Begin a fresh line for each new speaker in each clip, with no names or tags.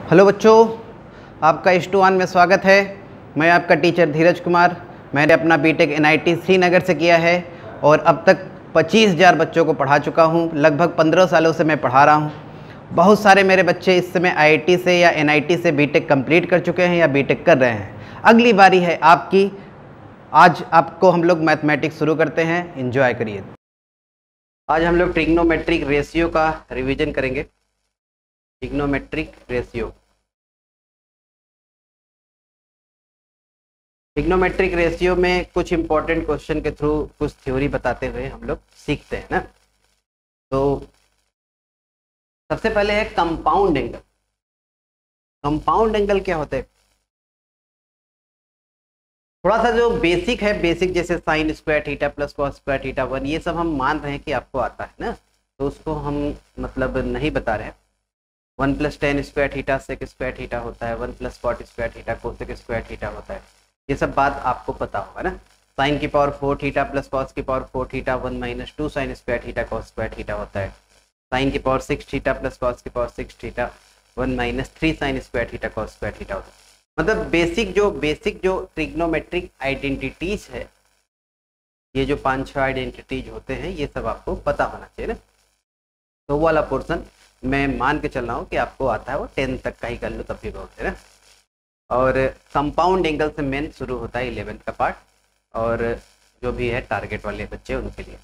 Hello बच्चों, आपका H2 में स्वागत है। मैं आपका टीचर धीरज कुमार। मैंने अपना बीटेक NIT श्रीनगर से किया है और अब तक 25,000 बच्चों को पढ़ा चुका हूँ। लगभग 15 सालों से मैं पढ़ा रहा हूँ। बहुत सारे मेरे बच्चे इस समय IIT से या NIT से बीटेक कंप्लीट कर चुके हैं या बीटेक कर रहे हैं। अगली बारी है आपकी। आज आपको हम लोग मैथमेटिक्स शुरू करते हैं। एंजॉय करिए। आज हम लोग ट्रिग्नोमेट्रिक रेशियो का रिवीजन करेंगे। ट्रिग्नोमेट्रिक रेशियो, ट्रिग्नोमेट्रिक रेशियो में कुछ इंपॉर्टेंट क्वेश्चन के थ्रू कुछ थ्योरी बताते हुए हम लोग सीखते हैं ना। तो सबसे पहले है कंपाउंड एंगल। कंपाउंड एंगल क्या होता है? थोड़ा सा जो बेसिक है, बेसिक जैसे sine square theta plus cos square theta 1, ये सब हम मान रहे हैं कि आपको आता है ना, तो उसको हम मतलब नहीं बता रहे हैं। 1 + tan square theta sec square theta होता है, 1 + cot square theta cosec square theta होता है। ये सब बात आपको पता होगा ना। साइन की पावर 4 थीटा प्लस कॉस की power 4 theta 1 - 2 sine square theta cos square theta होता है। साइन की पावर 6 थीटा प्लस कॉस की power 6 theta 1 - 3 sine square theta cos square theta होता है। मतलब बेसिक जो ट्रिग्नोमेट्रिक आइडेंटिटीज है, ये जो 5-6 आइडेंटिटीज होते हैं, ये सब आपको पता होना चाहिए ना। तो वो वाला पोर्सन मैं मान के चल रहा हूँ कि आपको आता है। वो 10 तक का ही कर लो तब भी बहुत है ना। और कंपाउंड एंगल से मेन शुरू होता है 11th का पार्ट, और जो भी है टारगेट वाले बच्चे उनके लिए।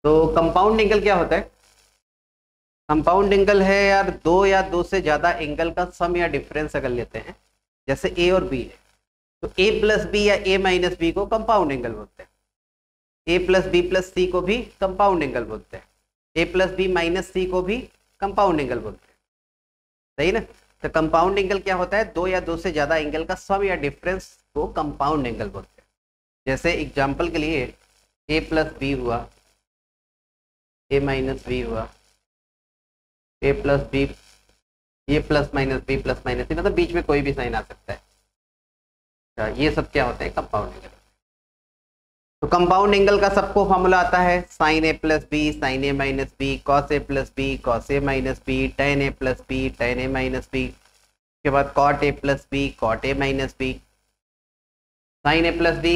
तो कंपाउंड एंगल क्या होता है? कंपाउंड एंगल है यार, दो या दो से ज़्यादा एंगल का सम या डिफरेंस अगर लेते हैं, जैसे A और B है, तो A + B या A - B को कंपाउंड एंगल बोलते हैं। A + B + C को भी कंपाउंड एंगल बोलते हैं। A + B - C को भी कंपाउंड एंगल बोलते हैं। सही ना? तो कंपाउंड एंगल क्या होता है? दो या दो से ज्यादा एंगल का सम या डिफरेंस को कंपाउंड एंगल बोलते हैं। जैसे एग्जांपल के लिए A + B हुआ, A - B हुआ, A + B, ये प्लस माइनस B + -C, मतलब बीच में कोई भी साइन आ सकता है। ये सब क्या होते हैं? Compound angle. तो कंपाउंड एंगल का सबको फॉर्मूला आता है sin A + B sin A - B, cos A + B cos A - B, tan A + B tan A - B, के बाद cot A + B cot A - B, sin A + B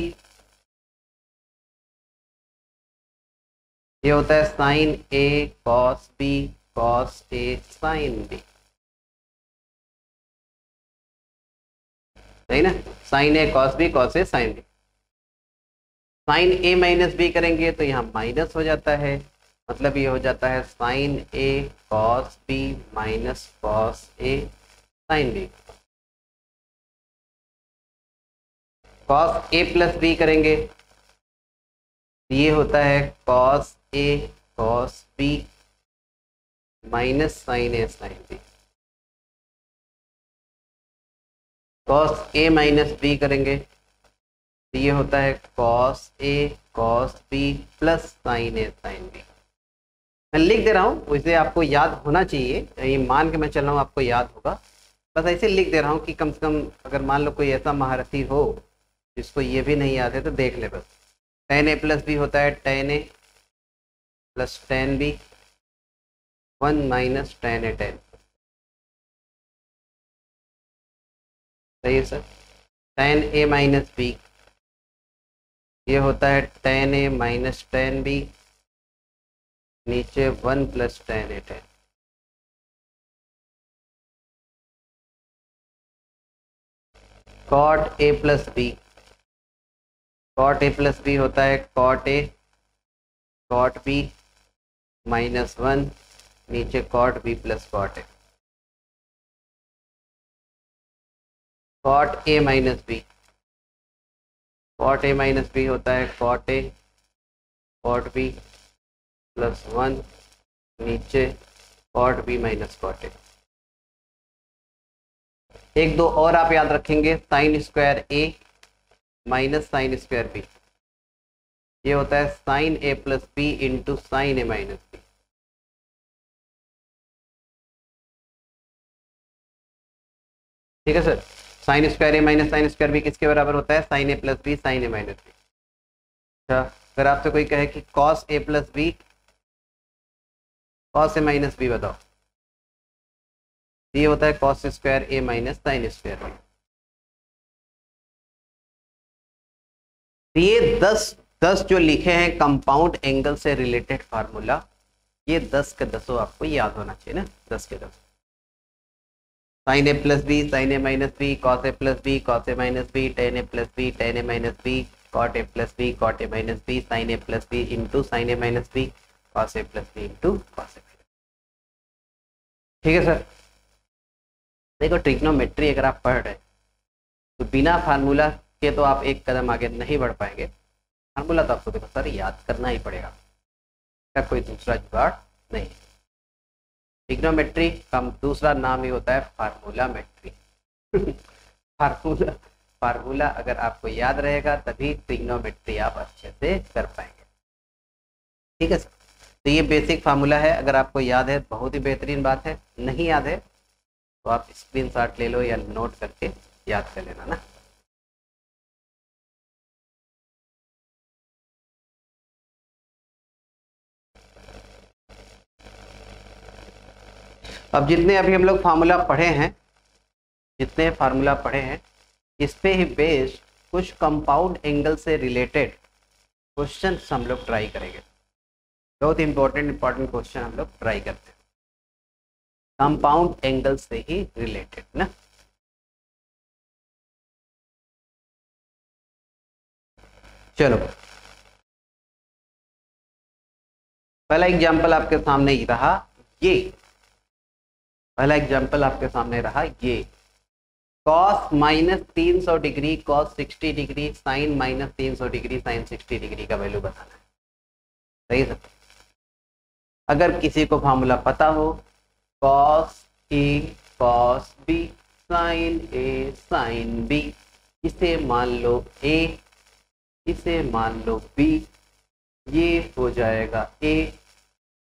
ये होता है sin A cos B cos A sin B। सही ना? sin A cos B cos A sin B। sin A - B करेंगे तो यहाँ माइनस हो जाता है, मतलब ये हो जाता है sin A cos B - cos A sin B। cos A + B करेंगे, ये होता है cos A cos B - sin A sin B। cos A - B करेंगे, तो ये होता है cos A cos B + sin A sin B। मैं लिख दे रहा हूँ, वैसे आपको याद होना चाहिए, ये मान के मैं चल रहा हूँ आपको याद होगा। बस ऐसे लिख दे रहा हूँ कि कम से कम अगर मान लो कोई ऐसा महारथी हो जिसको ये भी नहीं याद है तो देख ले बस। tan A + B होता है tan A + tan B 1 - tan A tan। सही है सर? tan A - B ये होता है tan A - tan B, नीचे 1 + tan A tan। cot A + B, cot A + B होता है cot A cot B -1, नीचे cot B + cot A। cot A - B, cot A - B होता है cot A cot B +1, नीचे cot B - cot A। एक दो और आप याद रखेंगे, sin square A - sin square B, ये होता है sin A + B × sin A - B। ठीक है sir? sin square A - sin square B किसके बराबर होता है? sin A + B sin A - B। अच्छा, अगर आपसे कोई कहे कि cos A + B cos A - B बताओ, ये होता है कॉस स्क्वायर ए माइनस साइन स्क्वायर बी। ये 10 जो लिखे हैं कंपाउंड एंगल से रिलेटेड फार्मूला, ये 10 के 10 आपको याद होना चाहिए ना, 10 के 10। Sine A plus B sine A minus B, cos A plus B cos A minus B, tan A plus B tan A minus B, cot A plus B cot A minus B, sine A plus B into sine A minus B, cos A plus B into cos A. ठीक है sir. देखो trigonometry अगर आप पढ़ रहे हैं तो बिना फार्मूला के तो आप एक कदम आगे नहीं बढ़ पाएंगे। फार्मूला तो आपको देखो सर याद करना ही पड़ेगा, क्या कोई दूसरा जुगाड़ नहीं। ट्रिग्नोमेट्री का दूसरा नाम ही होता है फार्मूला मेट्री। फार्मूला अगर आपको याद रहेगा तभी ट्रिग्नोमेट्री आप अच्छे से कर पाएंगे। ठीक है सर। तो ये बेसिक फार्मूला है, अगर आपको याद है बहुत ही बेहतरीन बात है, नहीं याद है तो आप स्क्रीनशॉट ले लो या नोट करके याद कर लेना ना। अब जितने अभी हम लोग फार्मूला पढ़े हैं, जितने फार्मूला पढ़े हैं, इस पे ही बेस्ड कुछ कंपाउंड एंगल से रिलेटेड क्वेश्चन हम लोग ट्राई करेंगे। बहुत इंपॉर्टेंट क्वेश्चन हम लोग ट्राई करते हैं कंपाउंड एंगल से ही रिलेटेड ना। चलो पहला एग्जांपल आपके सामने ही रहा, ये पहला एग्जांपल आपके सामने रहा, ये cos minus 300 degree cos 60 degree sine minus 300 degree sine 60 degree का वैल्यू बताना है। सही है। अगर किसी को फार्मूला पता हो cos A cos B sine A sine B, इसे मान लो ए, इसे मान लो बी, ये हो जाएगा ए,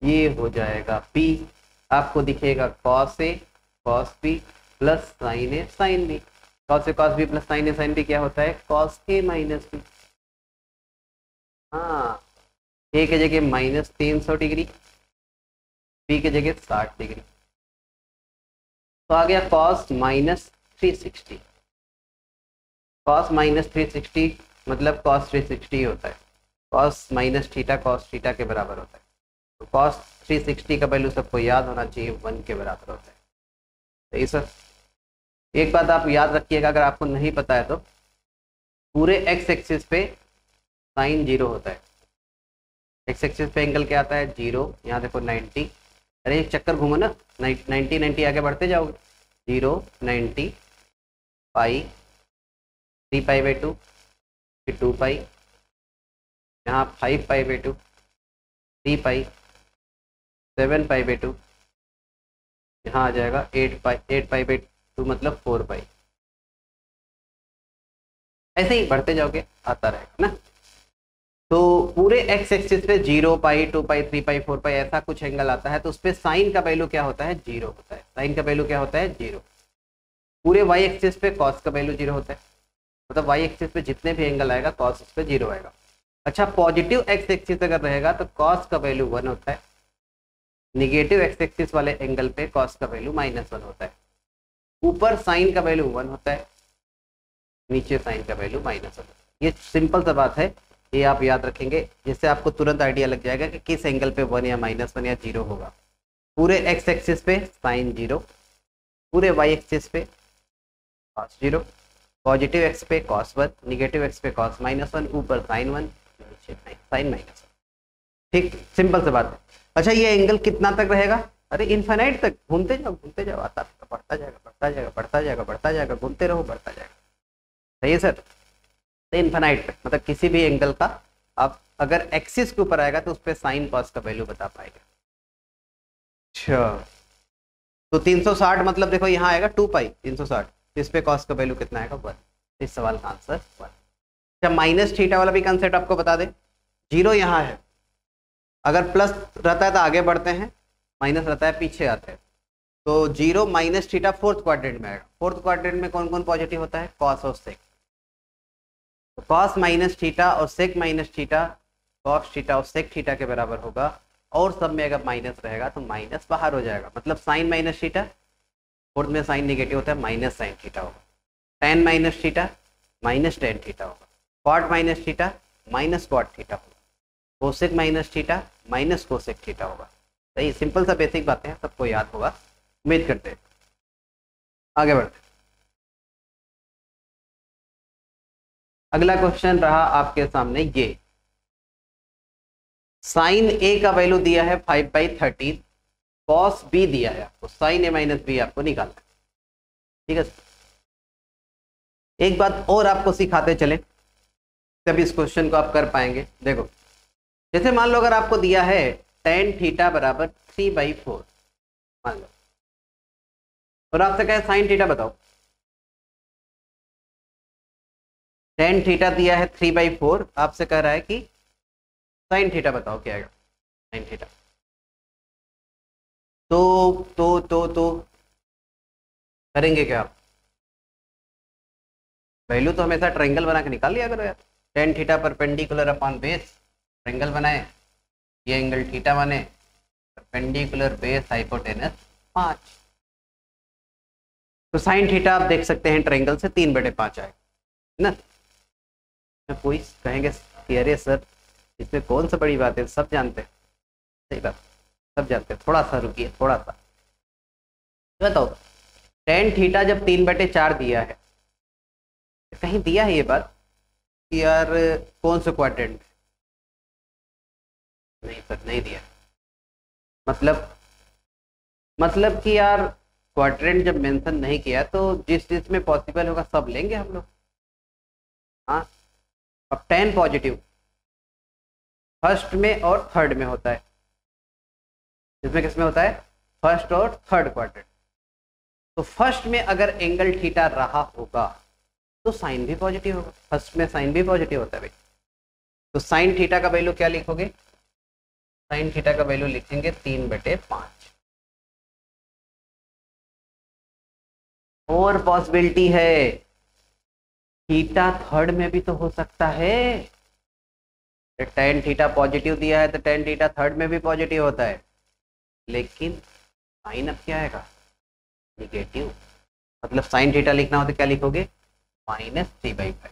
ये हो जाएगा बी, आपको दिखेगा cos A cos B plus sign A sine B. Cos A cos B plus sign A sine B क्या होता है? Cos A minus B. हाँ, ए के जगह माइनस 300 डिग्री, बी के जगह 60 डिग्री, तो आ गया कॉस माइनस 360। कॉस माइनस 360 मतलब कॉस 360 होता है, cos minus theta cos theta के बराबर होता है। तो कॉस 360 का वैल्यू सबको याद होना चाहिए, 1 के बराबर होता है। सही सर। एक बात आप याद रखिएगा, अगर आपको नहीं पता है तो पूरे एक्स एक्सिस पे साइन 0 होता है। एक्स एक्सिस पे एंगल क्या आता है? 0। यहाँ देखो 90, अरे एक चक्कर घूमो ना, 90 आगे बढ़ते जाओगे, 0 90 पाई 3 पाई बाई 2 फिर 2 पाई, यहाँ 5 pi by 2 3 pi 7 pi by 2, यहाँ आ जाएगा 8 पाई बाई 2 मतलब 4 पाई। ऐसे ही बढ़ते जाओगे आता रहेगा ना। तो पूरे एक्स एक्सिस पे 0 पाई 2 पाई 3 पाई 4 पाई ऐसा कुछ एंगल आता है, तो उस पर साइन का वैल्यू क्या होता है? 0 होता है। साइन का वैल्यू क्या होता है? 0। पूरे वाई एक्सिस पे कॉस का वैल्यू 0 होता है, मतलब वाई एक्सिस पे जितने भी एंगल आएगा कॉस उस पर 0 आएगा। अच्छा, पॉजिटिव एक्स एक्सिस अगर रहेगा तो कॉस का वैल्यू 1 होता है, निगेटिव एक्स एक्सिस वाले एंगल पे कॉस का वैल्यू -1 होता है। ऊपर साइन का वैल्यू 1 होता है, नीचे साइन का वैल्यू -1 होता है। ये सिंपल सा बात है, ये आप याद रखेंगे, जिससे आपको तुरंत आइडिया लग जाएगा कि किस एंगल पे 1 या -1 या 0 होगा। पूरे एक्स एक्सिस पे साइन 0, पूरे वाई एक्सिस पे कॉस 0, पॉजिटिव एक्स पे कॉस 1, निगेटिव एक्स पे कॉस -1, ऊपर साइन 1 नीचे साइन -1। ठीक, सिंपल सी बात है। अच्छा, ये एंगल कितना तक रहेगा? अरे इनफाइनाइट तक, घूमते जाओ आता बढ़ता जाएगा बढ़ता जाएगा बढ़ता जाएगा बढ़ता जाएगा, घूमते रहो बढ़ता जाएगा। सही है सर। तो इनफाइनाइट तक, मतलब किसी भी एंगल का आप अगर एक्सिस के ऊपर आएगा तो उस पर साइन कॉस का वैल्यू बता पाएगा। अच्छा, तो 360 मतलब देखो यहाँ आएगा 2 पाई 360, इस पे कॉस का वैल्यू कितना आएगा? 1। इस सवाल का आंसर 1। अच्छा, माइनस थीटा वाला भी कंसेप्ट आपको बता दें। 0 यहाँ है, अगर प्लस रहता है तो आगे बढ़ते हैं, माइनस रहता है पीछे आते हैं। तो 0 माइनस थीटा फोर्थ क्वाड्रेंट में आएगा। फोर्थ क्वाड्रेंट में कौन कौन पॉजिटिव होता है? कॉस और सेक। तो कॉस माइनस थीटा और sec minus theta cos theta और सेक थीटा के बराबर होगा, और सब में अगर माइनस रहेगा तो माइनस बाहर हो जाएगा, मतलब साइन माइनस थीटा फोर्थ में साइन निगेटिव होता है, माइनस साइन थीटा होगा। Tan minus theta minus tan theta होगा। Cot minus theta minus cot theta होगा। Cosec minus theta minus cosec theta होगा। सही, सिंपल सा बेसिक बातें हैं, सबको याद होगा, उम्मीद करते हैं। आगे बढ़ते हैं। अगला क्वेश्चन रहा आपके सामने ये, साइन ए का वैल्यू दिया है 5/13, कॉस बी दिया है आपको, साइन ए माइनस बी आपको निकालना है। ठीक है, एक बात और आपको सिखाते चले तब इस क्वेश्चन को आप कर पाएंगे। देखो, जैसे मान लो अगर आपको दिया है tan थीटा बराबर 3/4 मान लो, और आपसे कहे साइन थीटा बताओ। tan थीटा दिया है 3/4, आपसे कह रहा है कि साइन थीटा बताओ क्या आएगा साइन थीटा। तो करेंगे क्या आप? वैल्यू तो हमेशा ट्रायंगल बना के निकाल लिया करो यार। tan theta perpendicular upon base, triangle बनाए, ये एंगल थीटा बने, परपेंडिकुलर बेस हाइपोटेनस 5। तो साइन थीटा आप देख सकते हैं ट्रायंगल से 3/5 आएगा ना। कोई कहेंगे कि अरे सर इसमें कौन सा बड़ी बात है, सब जानते हैं। सही बात, सब जानते हैं, थोड़ा सा रुकिए, थोड़ा सा बताओ। tan थीटा जब 3/4 दिया है, कहीं दिया है ये बात कि यार कौन सा क्वाड्रेंट? नहीं सर, नहीं दिया। मतलब कि यार क्वाड्रेंट जब मेंशन नहीं किया तो जिस में पॉसिबल होगा सब लेंगे हम लोग। हाँ, अब tan पॉजिटिव फर्स्ट में और थर्ड में होता है, इसमें किस में होता है? फर्स्ट और थर्ड क्वाड्रेंट। तो फर्स्ट में अगर एंगल थीटा रहा होगा तो साइन भी पॉजिटिव होगा, फर्स्ट में साइन भी पॉजिटिव होता है भाई। तो साइन थीटा का वैल्यू क्या लिखोगे? साइन थीटा का वैल्यू लिखेंगे 3/5। और पॉसिबिलिटी है थीटा थर्ड में भी तो हो सकता है। tan थीटा पॉजिटिव दिया है तो tan थीटा थर्ड में भी पॉजिटिव होता है, लेकिन साइन अब क्या आएगा? निगेटिव। मतलब साइन थीटा लिखना हो तो क्या लिखोगे? -3/5।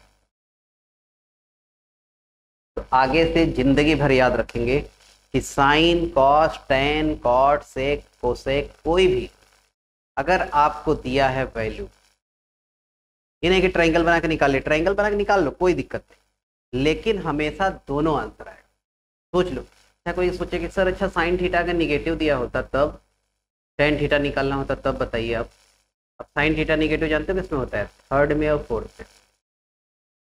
तो आगे से जिंदगी भर याद रखेंगे कि साइन, कॉस, tan, कॉट, सेक, कोसेक कोई भी अगर आपको दिया है वैल्यू, ये नहीं कि ट्रायंगल बना के निकाल ले, ट्रायंगल बना के निकाल लो कोई दिक्कत नहीं, लेकिन हमेशा दोनों आंसर आएगा। सोच लो, क्या कोई सोचे कि सर अच्छा साइन थीटा अगर निगेटिव दिया होता तब, tan थीटा निकालना होता तब, बताइए अब साइन थीटा निगेटिव जानते हो किसमें होता है? थर्ड में और फोर्थ में।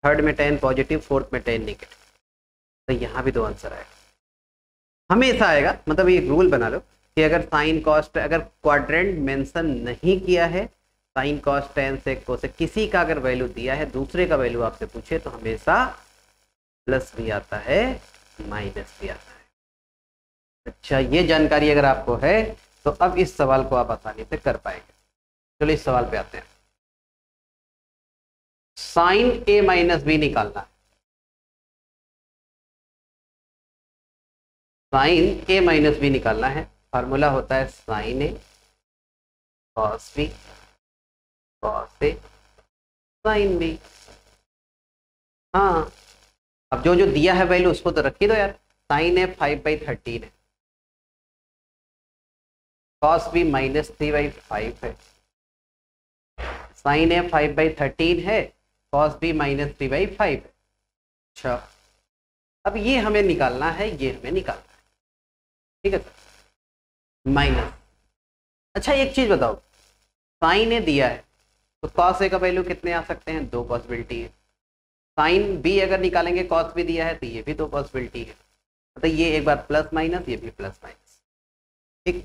थर्ड में tan पॉजिटिव, फोर्थ में tan निगेटिव। तो यहाँ भी दो आंसर आएगा, हमेशा आएगा। मतलब ये रूल बना लो कि अगर साइन कॉस्ट, अगर क्वाड्रेंट मेंशन नहीं किया है, sine cos tan sec cosec किसी का अगर वैल्यू दिया है, दूसरे का वैल्यू आपसे पूछे तो हमेशा प्लस भी आता है माइनस भी आता है। अच्छा, ये जानकारी अगर आपको है तो अब इस सवाल को आप आसानी से कर पाएंगे। चलो इस सवाल पे आते हैं। साइन a माइनस बी निकालना है। साइन a माइनस बी निकालना है, फार्मूला होता है sine a cos b cos a sine b। हाँ, अब जो जो दिया है वैल्यू उसको तो रखी दो यार। साइन a 5/13 है, कॉस b -3/5 है, साइन a 5/13 है, कॉस b -3/5 है। अच्छा, अब ये हमें निकालना है, ये हमें निकालना है, ठीक है सर। माइनस, अच्छा एक चीज बताओ, साइन ए दिया है तो कॉस ए का वैल्यू कितने आ सकते हैं? दो पॉसिबिलिटी है। साइन बी अगर निकालेंगे, कॉस बी दिया है तो ये भी दो पॉसिबिलिटी है। मतलब ये एक बार प्लस माइनस, ये भी प्लस माइनस, ठीक,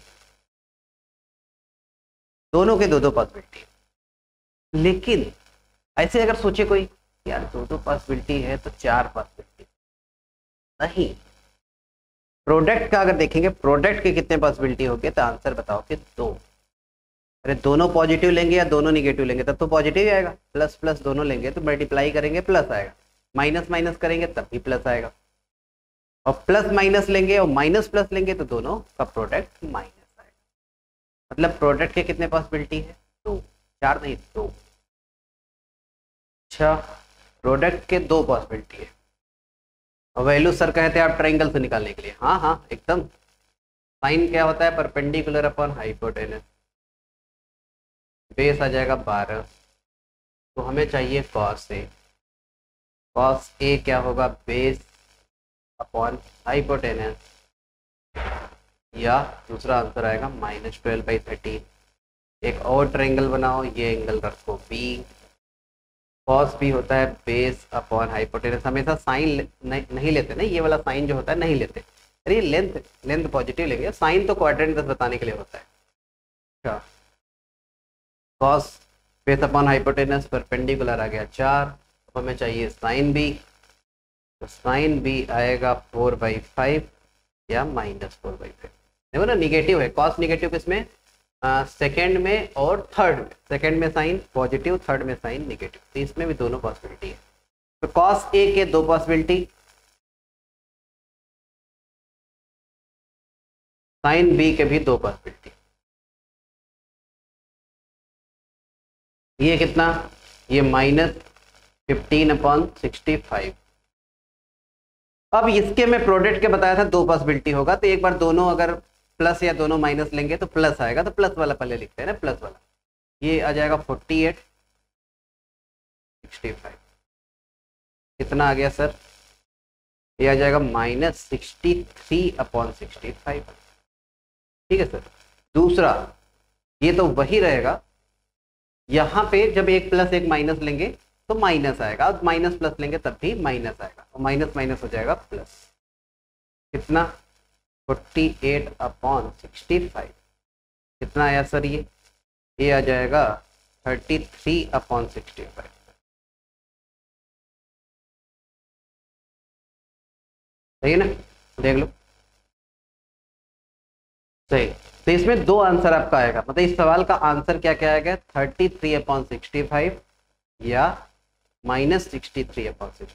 दोनों के दो दो पॉसिबिलिटी है। लेकिन ऐसे अगर सोचे कोई यार दो दो पॉसिबिलिटी है तो चार पॉसिबिलिटी नहीं, प्रोडक्ट का अगर देखेंगे प्रोडक्ट के कितने पॉसिबिलिटी होंगे तो आंसर बताओ कि दो। अरे दोनों पॉजिटिव लेंगे या दोनों निगेटिव लेंगे तब तो पॉजिटिव ही आएगा, प्लस प्लस दोनों लेंगे तो मल्टीप्लाई करेंगे प्लस आएगा, माइनस माइनस करेंगे तब भी प्लस आएगा, और प्लस माइनस लेंगे और माइनस प्लस लेंगे तो दोनों का प्रोडक्ट माइनस आएगा। मतलब प्रोडक्ट के कितने पॉसिबिलिटी है? दो। 4 नहीं 2। अच्छा, प्रोडक्ट के 2 पॉसिबिलिटी है और वैल्यू सर कहते हैं आप ट्रायंगल से निकालने के लिए। हाँ हाँ एकदम। साइन क्या होता है, परपेंडिकुलर अपॉन हाइपोटेनस। बेस आ जाएगा 12, तो हमें चाहिए कॉस ए। कॉस ए क्या होगा, बेस अपॉन हाइपोटेनस, या दूसरा आंसर आएगा -12/13। एक और ट्रायंगल बनाओ, ये एंगल रखो बी। कॉस बी होता है बेस अपॉन हाइपोटेनस। हमेशा साइन नहीं लेते ना, ये वाला साइन जो होता है नहीं लेते। अरे लेंथ लेंथ पॉजिटिव लेंगे, साइन तो क्वाड्रेंट बताने के लिए होता है। अच्छा, cos base upon hypotenuse perpendicular आ गया 4। अब हमें चाहिए साइन बी, तो साइन बी आएगा 4/5 या -4/5। देखो ना निगेटिव है, कॉस निगेटिव किसमें, सेकेंड में और थर्ड में। सेकेंड में साइन पॉजिटिव, थर्ड में साइन निगेटिव, तो इसमें भी दोनों पॉसिबिलिटी है। तो कॉस ए के 2 पॉसिबिलिटी, साइन बी के भी 2 पॉसिबिलिटी। ये कितना, ये -15/65। अब इसके मैं प्रोडक्ट के बताया था 2 पॉसिबिलिटी होगा, तो एक बार दोनों अगर प्लस या दोनों माइनस लेंगे तो प्लस आएगा, तो प्लस वाला पहले लिखते हैं ना, प्लस वाला। ये आ जाएगा 48/65। कितना आ गया सर, ये आ जाएगा -63/65। ठीक है सर। दूसरा, ये तो वही रहेगा, यहाँ पे जब एक प्लस एक माइनस लेंगे तो माइनस आएगा, और माइनस प्लस लेंगे तब भी माइनस आएगा, और माइनस माइनस हो जाएगा प्लस। कितना, 48/65। कितना आया सर, ये आ जाएगा 33/65। सही है ना, देख लो सही। तो इसमें 2 आंसर आपका आएगा, मतलब इस सवाल का आंसर क्या क्या आएगा, 33/65 या -63/65।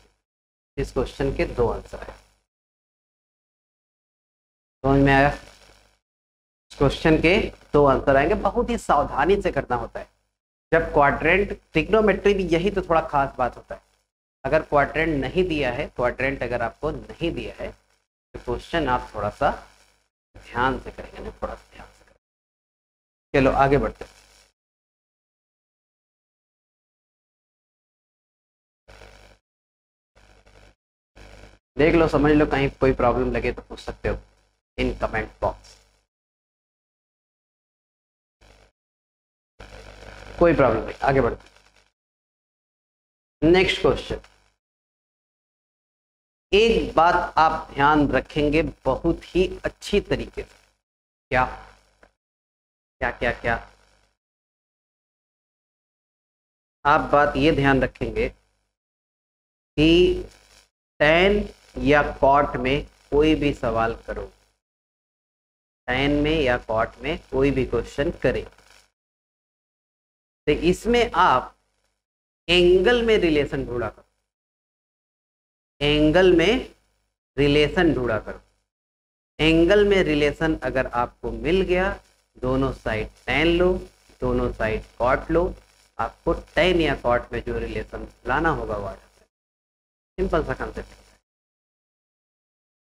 इस क्वेश्चन के 2 आंसर आए। समझ में आया, इस क्वेश्चन के 2 आंसर आएंगे। बहुत ही सावधानी से करना होता है जब क्वाड्रेंट, ट्रिग्नोमेट्री भी यही तो थोड़ा खास बात होता है। अगर क्वाड्रेंट नहीं दिया है, क्वाड्रेंट अगर आपको नहीं दिया है तो क्वेश्चन आप थोड़ा सा ध्यान से करेंगे ना, थोड़ा सा ध्यान से करेंगे। चलो आगे बढ़ते हैं। देख लो, समझ लो, कहीं कोई प्रॉब्लम लगे तो पूछ सकते हो इन कमेंट बॉक्स। कोई प्रॉब्लम नहीं, आगे बढ़ते हैं। Next question. एक बात आप ध्यान रखेंगे बहुत ही अच्छी तरीके से। क्या क्या क्या क्या आप बात ये ध्यान रखेंगे कि tan या cot में कोई भी सवाल करो, tan में या cot में कोई भी क्वेश्चन करे, तो इसमें आप एंगल में रिलेशन ढूंढा करो। एंगल में रिलेशन ढूंढा करो। एंगल में रिलेशन अगर आपको मिल गया, दोनों साइड tan लो, दोनों साइड cot लो, आपको tan या cot में जो रिलेशन लाना होगा वो आ जाता है। सिंपल सा कंसेप्ट।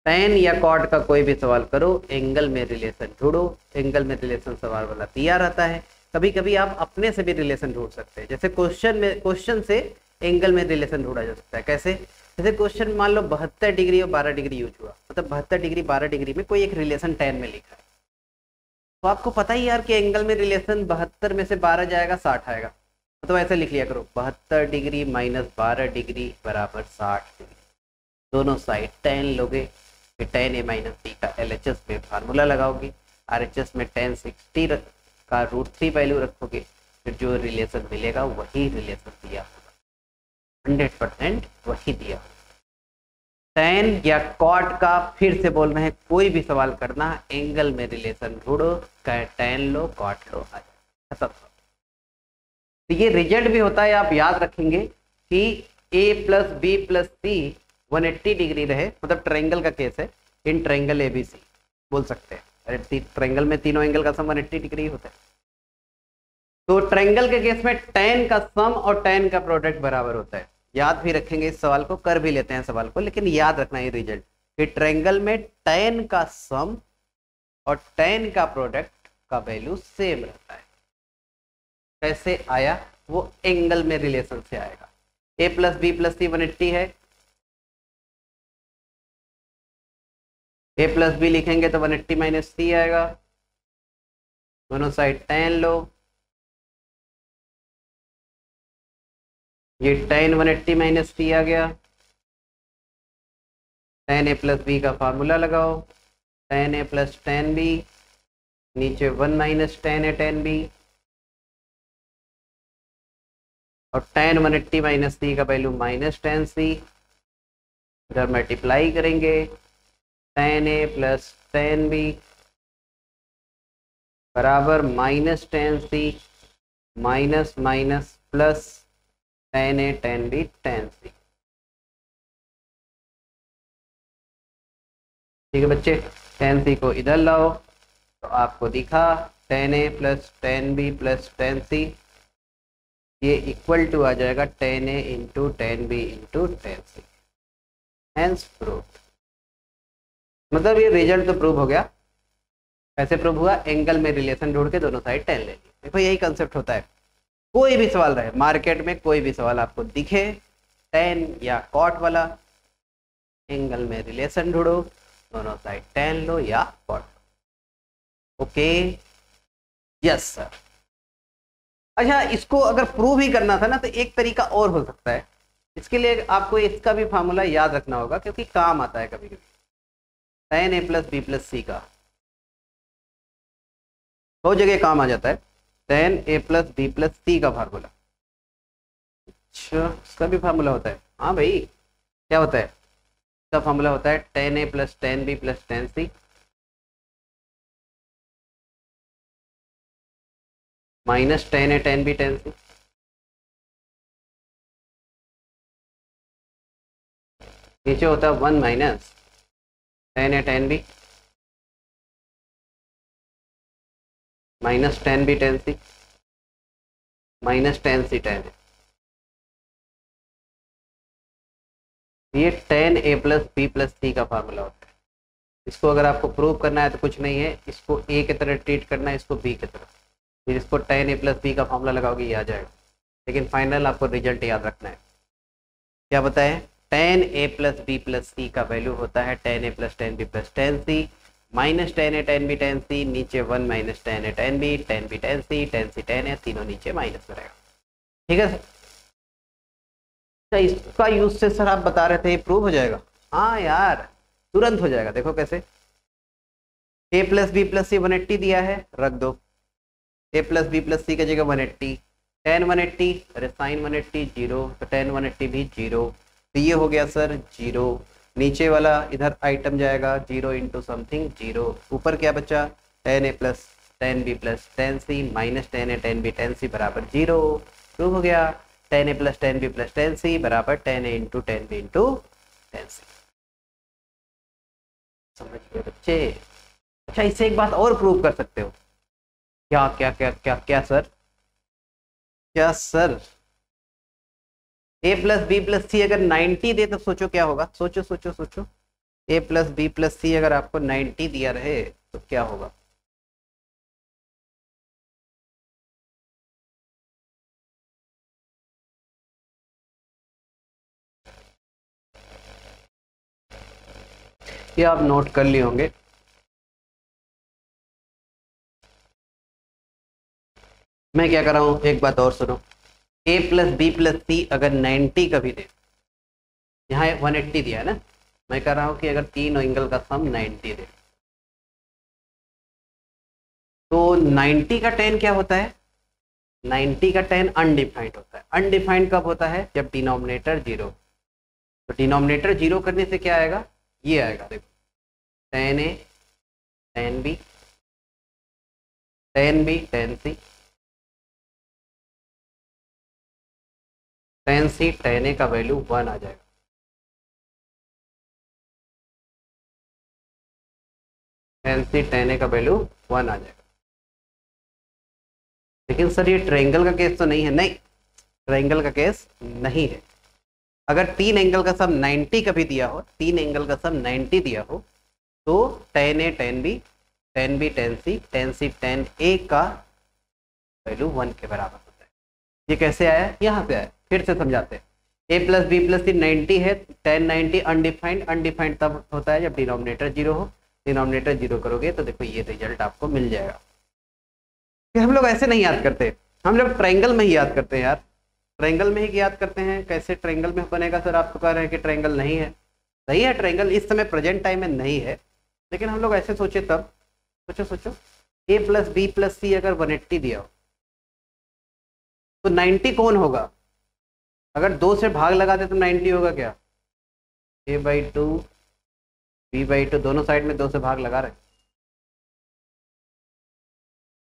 tan या cot का कोई भी सवाल करो, एंगल में रिलेशन ढूंढो। एंगल में रिलेशन सवाल वाला दिया रहता है। कभी कभी आप अपने से भी रिलेशन ढूंढ सकते हैं, जैसे क्वेश्चन से एंगल में रिलेशन ढूंढा जा सकता है। कैसे, जैसे क्वेश्चन मान लो 72 डिग्री और 12 डिग्री यूज हुआ, मतलब 72 डिग्री 12 डिग्री में कोई एक रिलेशन tan में लिखा है, तो आपको पता ही यार कि एंगल में रिलेशन 72 में से 12 जाएगा 60 आएगा, तो ऐसे लिख लिया करो 72 डिग्री माइनस 12 डिग्री बराबर 60 डिग्री। दोनों साइड tan लोगे, फिर tan a माइनस b का LHS में फार्मूला लगाओगे, RHS में tan 60 का √3 वैल्यू रखोगे, फिर जो रिलेशन मिलेगा वही रिलेशन दिया होगा, 100% वही दिया होगा। tan या cot का फिर से बोल रहे हैं, कोई भी सवाल करना, एंगल में रिलेशन ढूंढो, tan लो cot लो, आ जाए खत्म। तो ये रिजल्ट भी होता है, आप याद रखेंगे कि a plus B plus C 180 degree रहे, मतलब ट्रायंगल का केस है, इन ट्रायंगल ABC बोल सकते हैं। अरे ट्रायंगल में तीनों एंगल का सम 180 डिग्री होता है। तो ट्रायंगल के केस में tan का सम और tan का प्रोडक्ट बराबर होता है। याद भी रखेंगे, इस सवाल को कर भी लेते हैं सवाल को, लेकिन याद रखना ये रिजल्ट कि ट्रायंगल में tan का सम और tan का प्रोडक्ट का वैल्यू सेम रहता है। कैसे आया? वो एंगल में रिलेशन से आएगा। a plus B plus C 180 है, a प्लस बी लिखेंगे तो 180 माइनस सी आएगा, दोनों साइड tan लो, ये tan 180 माइनस सी आ गया, tan a प्लस बी का फार्मूला लगाओ, tan a plus tan b, नीचे 1 minus tan a tan b, और tan 180 माइनस सी का वैल्यू माइनस tan c, इधर मल्टीप्लाई करेंगे, tan a plus tan b बराबर minus tan c minus minus plus tan a tan b tan c। ठीक है बच्चे, tan c को इधर लाओ तो आपको दिखा tan a plus tan b plus tan c, ये इक्वल टू आ जाएगा tan a into tan b into tan c। Hence proved. मतलब ये रिजल्ट तो प्रूव हो गया। कैसे प्रूव हुआ? एंगल में रिलेशन ढूंढ के दोनों साइड tan ले ली। देखो यही कंसेप्ट होता है, कोई भी सवाल रहे मार्केट में, कोई भी सवाल आपको दिखे tan या cot वाला, एंगल में रिलेशन ढूंढो, दोनों साइड tan लो या cot। Okay, yes sir. अच्छा, इसको अगर प्रूव ही करना था ना तो एक तरीका और हो सकता है। इसके लिए आपको इसका भी फार्मूला याद रखना होगा, क्योंकि काम आता है कभी कभी। tan a plus B plus C का बहुत जगह काम आ जाता है, tan a plus B plus C का फार्मूला। अच्छा, इसका भी फार्मूला होता है? हाँ भाई, क्या होता है? इसका फार्मूला होता है tan a plus tan b plus tan c minus tan a tan b tan c। नीचे होता है 1 minus tan a tan b minus tan b tan c minus tan c tan a। ये tan a plus B plus C का formula होता है। इसको अगर आपको प्रूव करना है तो कुछ नहीं है, इसको a की तरह ट्रीट करना है, इसको b की तरह, फिर इसको tan a प्लस बी का फार्मूला लगाओगे, ये आ जाएगा। लेकिन फाइनल आपको रिजल्ट याद रखना है। क्या बताएं? tan a plus B plus C का वैल्यू होता है tan a plus tan b plus tan c minus tan a tan b tan c, नीचे 1 minus tan a tan b tan c tan a, तीनों नीचे minus में रहेगा। ठीक है सर, इसका यूज से सर आप बता रहे थे ये प्रूव हो जाएगा? हाँ यार, तुरंत हो जाएगा। देखो कैसे, a plus B plus C 180 दिया है, रख दो a प्लस बी प्लस सी की जगह 180, tan 180, अरे साइन 180 जीरो, तो tan 180 भी जीरो, तो ये हो गया सर जीरो। नीचे वाला इधर आइटम जाएगा, जीरो इंटू समथिंग जीरो, ऊपर क्या बचा? tan a plus tan b plus tan c minus tan a tan b tan c बराबर जीरो। प्रूव हो गया, tan a plus tan b plus tan c बराबर tan a into tan b into tan c। समझ गए बच्चे? अच्छा, इससे एक बात और प्रूव कर सकते हो। क्या क्या क्या क्या क्या सर? क्या sir? a plus B plus C अगर 90 दे तो सोचो क्या होगा? सोचो सोचो सोचो, a plus B plus C अगर आपको 90 दिया रहे तो क्या होगा? ये आप नोट कर लिए होंगे। मैं क्या कर रहा हूं, एक बात और सुनो। a plus B plus C अगर 90 का भी दे, यहाँ 180 दिया है ना, मैं कह रहा हूं कि अगर तीन एंगल का सम 90 दे तो 90 का tan क्या होता है? 90 का tan अनडिफाइंड होता है। अनडिफाइंड कब होता है? जब डिनोमिनेटर जीरो। तो डिनोमिनेटर जीरो करने से क्या आएगा? ये आएगा, देखो, tan a tan b tan b tan c tan c tan a का वैल्यू 1 आ जाएगा। tan c tan a का वैल्यू 1 आ जाएगा। लेकिन सर ये ट्रायंगल का केस तो नहीं है। नहीं, ट्रायंगल का केस नहीं है। अगर तीन एंगल का सम 90 कभी दिया हो, तीन एंगल का सम 90 दिया हो, तो tan A tan B tan B tan C tan A का वैल्यू 1 के बराबर होता है। ये कैसे आया? यहाँ से आया, फिर से समझाते हैं। A प्लस बी प्लस सी 90 है, tan 90 अनडिफाइंड। अनडिफाइंड तब होता है जब डिनोमिनेटर 0 हो। डिनोमिनेटर 0 करोगे तो देखो ये रिजल्ट आपको मिल जाएगा। कि हम लोग ऐसे नहीं याद करते, हम लोग ट्रायंगल में ही याद करते हैं यार, ट्रायंगल में ही याद करते हैं। कैसे ट्रायंगल में बनेगा सर? आप तो कह रहे हैं कि ट्रायंगल नहीं है। सही है, ट्रायंगल इस समय प्रेजेंट टाइम में नहीं है, लेकिन हम लोग ऐसे सोचे तब। सोचो A plus B plus C अगर 180 दिया हो तो 90 कौन होगा? अगर 2 से भाग लगाते तो 90 होगा क्या? A/2 B/2, दोनों साइड में 2 से भाग लगा रहे।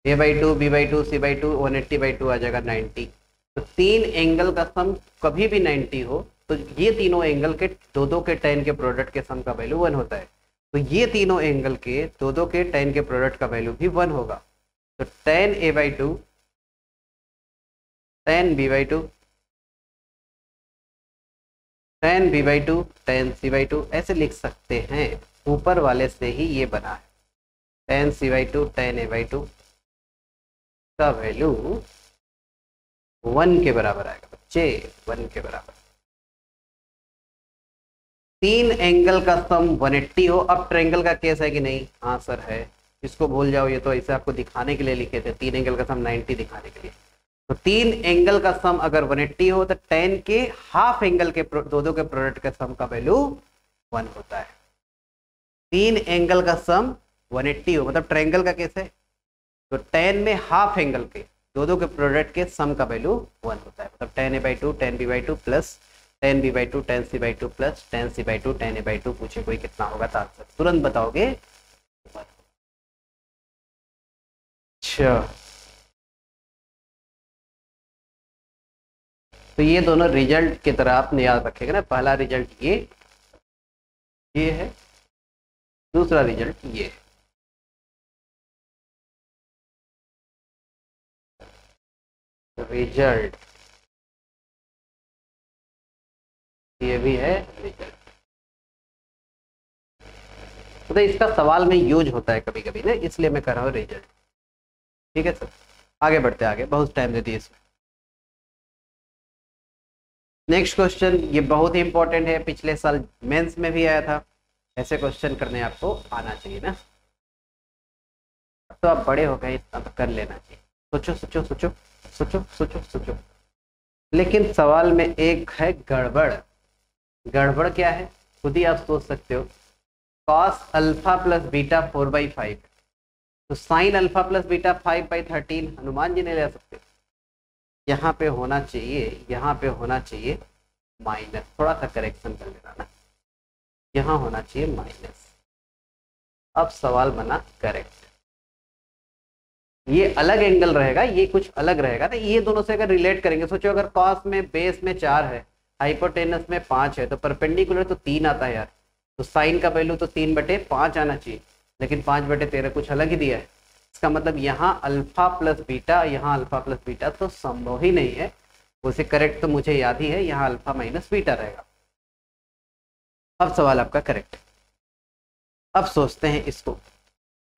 A/2 B/2 C/2 180/2 आ जाएगा 90। तो तीन एंगल का सम कभी भी 90 हो तो ये तीनों एंगल के दो के tan के प्रोडक्ट के सम का वैल्यू 1 होता है। तो ये तीनों एंगल के दो के tan के प्रोडक्ट का वैल्यू भी 1 होगा। तो tan A/2 tan B/2 tan B/2 tan C/2 ऐसे लिख सकते हैं। ऊपर वाले से ही ये बना है। tan C/2 tan A/2 का वैल्यू 1 के बराबर आएगा बच्चे, 1 के बराबर। तीन एंगल का सम 180 हो। अब ट्रायंगल का केस है कि नहीं? हाँ सर है। इसको भूल जाओ, ये तो ऐसे आपको दिखाने के लिए लिखे थे, तीन एंगल का सम 90 दिखाने के लिए। तो तीन एंगल का सम अगर 180 हो तो tan के हाफ एंगल के दो के प्रोडक्ट के सम का वैल्यू 1 होता है। तीन एंगल का सम 180 हो, मतलब ट्रायंगल का केस है, तो tan में हाफ एंगल के दो के प्रोडक्ट के सम का वैल्यू 1 होता है। मतलब tan A/2 tan B/2 plus tan B/2 tan C/2 plus tan C/2 tan A/2। पूछे कोई कितना होगा तो आंसर तुरंत बताओगे। अच्छा, तो ये दोनों रिजल्ट की तरह आपने याद रखेगा ना। पहला रिजल्ट ये है, दूसरा रिजल्ट ये है। रिजल्ट ये भी है रिजल्ट। तो इसका सवाल में यूज होता है कभी कभी ना, इसलिए मैं कर रहा हूँ रिजल्ट। ठीक है सर, आगे बढ़ते आगे, बहुत टाइम दे दिए इसमें। नेक्स्ट क्वेश्चन, ये बहुत ही इंपॉर्टेंट है, पिछले साल मेंस में भी आया था। ऐसे क्वेश्चन करने आपको आना चाहिए ना। तो आप बड़े हो गए, इतना तो कर लेना चाहिए। सोचो सोचो सोचो सोचो सोचो सोचो। लेकिन सवाल में एक है गड़बड़। गड़बड़ क्या है खुद ही आप सोच सकते हो। cos अल्फा प्लस बीटा 4/5, तो sine alpha plus beta 5/13 Hanuman ji ने ले सकते हो। यहाँ पे होना चाहिए, यहाँ पे होना चाहिए माइनस। थोड़ा सा करेक्शन कर लेना ना, यहाँ होना चाहिए माइनस। अब सवाल बना करेक्ट। ये अलग एंगल रहेगा, ये कुछ अलग रहेगा ना। ये दोनों से अगर रिलेट करेंगे, सोचो अगर कॉस में बेस में 4 है, हाइपोटेनस में 5 है, तो परपेंडिकुलर तो 3 आता है यार। तो साइन का वैल्यू तो 3/5 आना चाहिए, लेकिन 5/13 कुछ अलग ही दिया है। इसका मतलब यहाँ अल्फा प्लस बीटा, यहाँ अल्फा प्लस बीटा तो संभव ही नहीं है। उसे करेक्ट तो मुझे याद ही है, यहाँ अल्फा माइनस बीटा रहेगा। अब सवाल आपका करेक्ट। अब सोचते हैं इसको,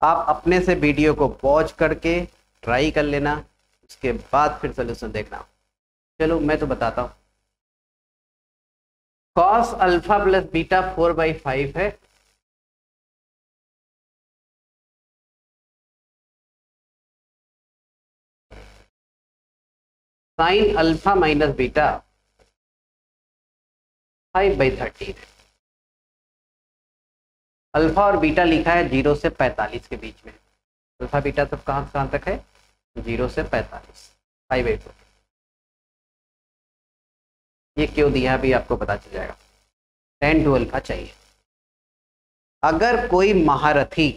आप अपने से वीडियो को पॉज करके ट्राई कर लेना, उसके बाद फिर सोल्यूशन देखना। चलो मैं तो बताता हूँ। cos अल्फा प्लस बीटा 4/5 है। साइन अल्फा माइनस बीटा 5/13 है। अल्फा और बीटा लिखा है 0 से 45 के बीच में। अल्फा बीटा सब कहाँ तक है? 0 से 45, 5/4। ये क्यों दिया भी आपको पता चल जाएगा। tan 2 अल्फा चाहिए। अगर कोई महारथी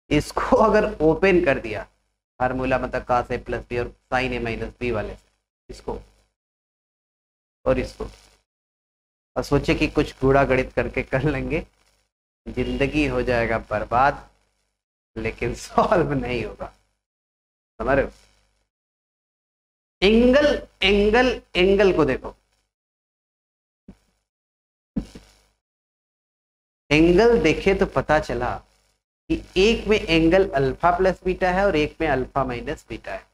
इसको अगर ओपन कर दिया, फार्मूला मतलब cos A प्लस बी और साइन A माइनस बी वाले, इसको और इसको, और सोचे कि कुछ कूड़ा गणित करके कर लेंगे, जिंदगी हो जाएगा बर्बाद, लेकिन सॉल्व नहीं होगा। समझ रहे हो? एंगल एंगल एंगल को देखो, एंगल देखे तो पता चला कि एक में एंगल अल्फा प्लस बीटा है और एक में अल्फा माइनस बीटा है।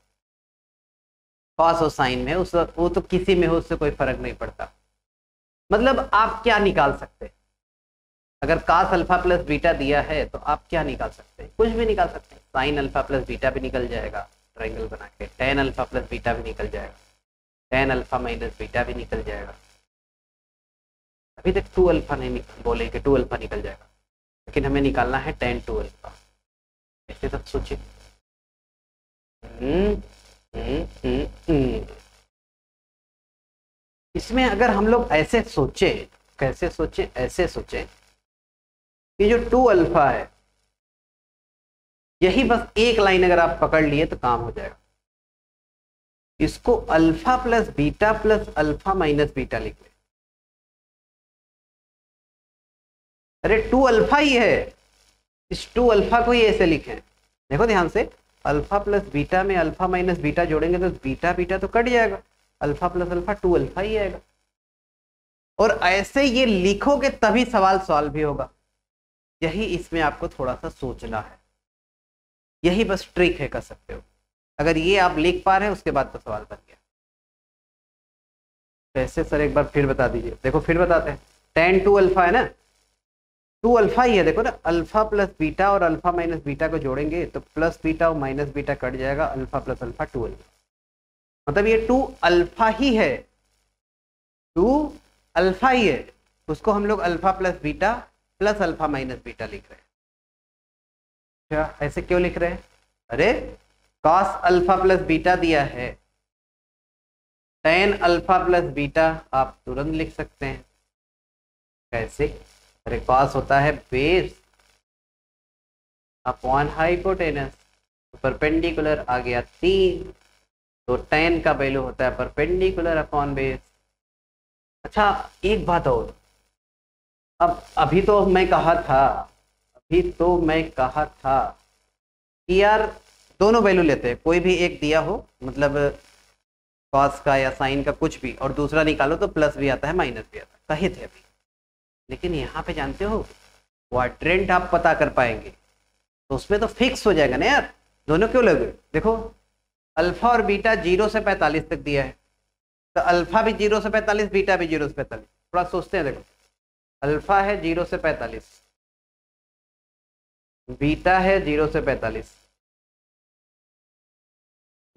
कॉस और साइन में उस वो तो किसी में हो, उससे कोई फर्क नहीं पड़ता। मतलब आप क्या निकाल सकते हैं? अगर cos अल्फा प्लस बीटा दिया है तो आप क्या निकाल सकते हैं? कुछ भी निकाल सकते हैं। साइन अल्फा प्लस बीटा भी निकल जाएगा ट्रायंगल बना के, tan अल्फा प्लस बीटा भी निकल जाएगा, tan अल्फा माइनस बीटा भी निकल जाएगा। अभी तक 2 अल्फा नहीं बोले कि 2 अल्फा निकल जाएगा, लेकिन हमें निकालना है tan 2 अल्फा। ऐसे तक सोचिए। इसमें अगर हम लोग ऐसे सोचे, कैसे सोचे? ऐसे सोचे कि जो 2 अल्फा है, यही बस एक लाइन अगर आप पकड़ लिए तो काम हो जाएगा। इसको alpha plus beta plus alpha minus beta लिख ले। अरे 2 अल्फा ही है, इस 2 अल्फा को ही ऐसे लिखें। देखो ध्यान से, अल्फा प्लस बीटा में अल्फा माइनस बीटा जोड़ेंगे तो बीटा बीटा तो कट जाएगा, अल्फा प्लस अल्फा 2 अल्फा ही आएगा। और ऐसे ये लिखोगे तभी सवाल सॉल्व भी होगा। यही इसमें आपको थोड़ा सा सोचना है, यही बस ट्रिक है, कर सकते हो। अगर ये आप लिख पा रहे हैं उसके बाद तो सवाल बन गया। कैसे सर एक बार फिर बता दीजिए। देखो फिर बताते हैं। tan 2 अल्फा है ना, 2 अल्फा ही है। देखो ना, अल्फा प्लस बीटा और अल्फा माइनस बीटा को जोड़ेंगे तो प्लस बीटा और माइनस बीटा कट जाएगा, अल्फा प्लस अल्फा 2 अल्फा। मतलब ये 2 अल्फा ही है, 2 अल्फा ही है। उसको हम लोग alpha plus beta plus alpha minus beta लिख रहे हैं। क्या ऐसे क्यों लिख रहे हैं? अरे cos अल्फा प्लस बीटा दिया है, tan अल्फा प्लस बीटा आप तुरंत लिख सकते हैं। कैसे? अरे cos होता है बेस अपॉन हाइपोटेनस, परपेंडिकुलर आ गया 3, तो tan का वैल्यू होता है परपेंडिकुलर अपॉन बेस। अच्छा एक बात और, अब अभी तो मैं कहा था कि यार दोनों वैल्यू लेते हैं, कोई भी एक दिया हो, मतलब कॉस का या साइन का कुछ भी, और दूसरा निकालो तो प्लस भी आता है माइनस भी आता है, कहे थे अभी। लेकिन यहाँ पे जानते हो क्वाड्रेंट आप पता कर पाएंगे तो उसमें तो फिक्स हो जाएगा ना यार, दोनों क्यों लगे? देखो अल्फा और बीटा 0 से 45 तक दिया है, तो अल्फा भी 0 से 45, बीटा भी 0 से 45। थोड़ा सोचते हैं। देखो अल्फा है 0 से 45, बीटा है 0 से 45,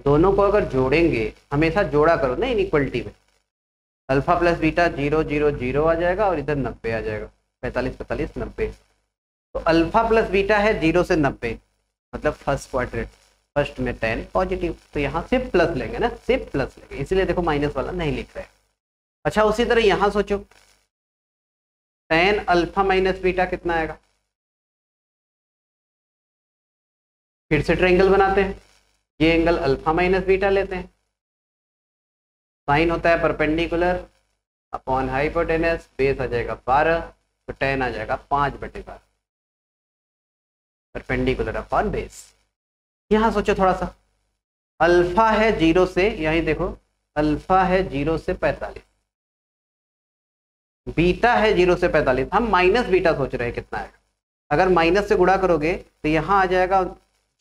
दोनों को अगर जोड़ेंगे, हमेशा जोड़ा करो ना इनइक्वलिटी में, अल्फा प्लस बीटा 0 0 0 आ जाएगा और इधर 90 आ जाएगा, 45 45 90। तो अल्फा प्लस बीटा है 0 से 90, मतलब फर्स्ट क्वाड्रेंट, फर्स्ट में tan पॉजिटिव, तो यहाँ सिर्फ प्लस लेंगे ना, सिर्फ प्लस लेंगे, इसलिए देखो माइनस वाला नहीं लिख रहे। अच्छा उसी तरह यहाँ सोचो, tan अल्फा माइनस बीटा कितना आएगा? फिर से ट्रायंगल बनाते हैं, ये एंगल अल्फा माइनस बीटा लेते हैं, साइन होता है परपेंडिकुलर अपॉन हाइपोटेनस, बेस आ जाएगा 12, तो tan आ जाएगा 5/12, परपेंडिकुलर अपॉन बेस। यहाँ सोचो थोड़ा सा, अल्फा है 0 से, यहीं देखो अल्फा है 0 से 45, बीटा है 0 से 45, हम माइनस बीटा सोच रहे हैं कितना आएगा। अगर माइनस से गुणा करोगे तो यहाँ आ जाएगा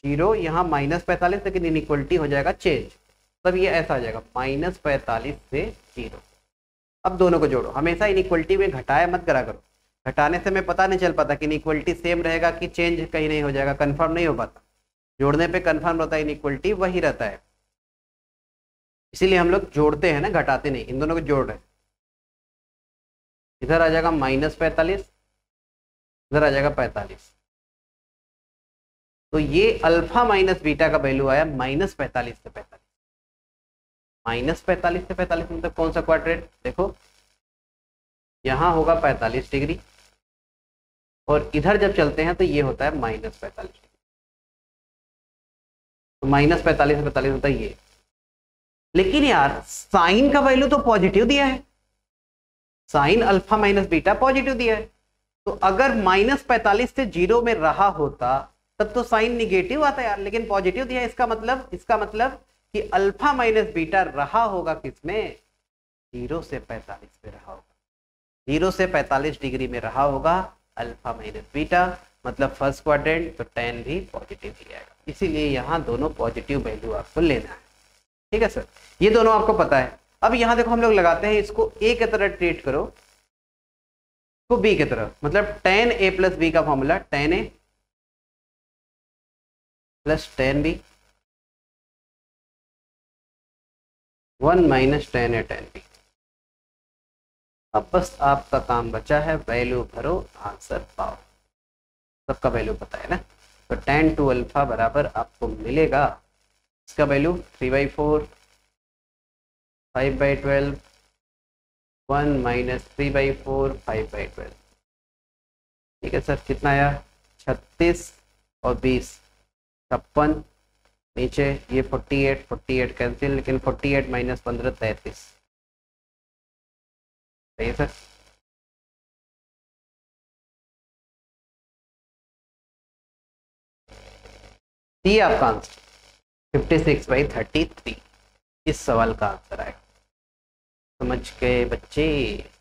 0, यहाँ -45, लेकिन इनइक्वलिटी हो जाएगा चेंज, तब ये ऐसा आ जाएगा -45 से 0। अब दोनों को जोड़ो, हमेशा इनइक्वलिटी में घटाया मत करा करो, घटाने से मैं पता नहीं चल पाता कि इनइक्वलिटी सेम रहेगा कि चेंज कहीं नहीं हो जाएगा, कंफर्म नहीं हो पाता। जोड़ने पे कंफर्म रहता है, इनइक्वलिटी वही रहता है, इसीलिए हम लोग जोड़ते हैं ना, घटाते नहीं। इन दोनों को जोड़ रहे हैं, इधर आ जाएगा -45, इधर आ जाएगा 45, तो ये अल्फा माइनस बीटा का वैल्यू आया -45 से 45। -45 से 45 मतलब कौन सा क्वाड्रेंट? देखो यहाँ होगा 45 डिग्री, और इधर जब चलते हैं तो ये होता है -45 डिग्री, तो -45 से 45 होता है ये। लेकिन यार साइन का वैल्यू तो पॉजिटिव दिया है, sine alpha minus beta positive दिया है, तो अगर -45 से 0 में रहा होता तब तो साइन निगेटिव आता है यार, लेकिन पॉजिटिव दिया, इसका मतलब कि अल्फा माइनस बीटा रहा होगा किसमें, 0 से 45 में रहा होगा, 0 से 45 डिग्री में रहा होगा अल्फा माइनस बीटा, मतलब फर्स्ट क्वाड्रेंट, तो tan भी पॉजिटिव ही आएगा, इसीलिए यहाँ दोनों पॉजिटिव वैल्यू आपको लेना है। ठीक है सर, ये दोनों आपको पता है। अब यहाँ देखो हम लोग लगाते हैं, इसको a की तरह ट्रीट करो, इसको b की तरह, मतलब tan a प्लस b का formula tan a plus tan b 1 minus tan a tan b। अब बस आपका काम बचा है, वैल्यू भरो, आंसर पाओ, सबका वैल्यू पता है ना। तो tan 2 अल्फा बराबर आपको मिलेगा, इसका वैल्यू 3/4 5/12 1 माइनस 3/4 5/12। ठीक है सर, कितना आया 36 और 20 56, नीचे ये 48 कैंसिल, लेकिन 48 माइनस 15 33। सही है सर। ये आपका आंसर 56/33 इस सवाल का आंसर आएगा। समझ गए बच्चे,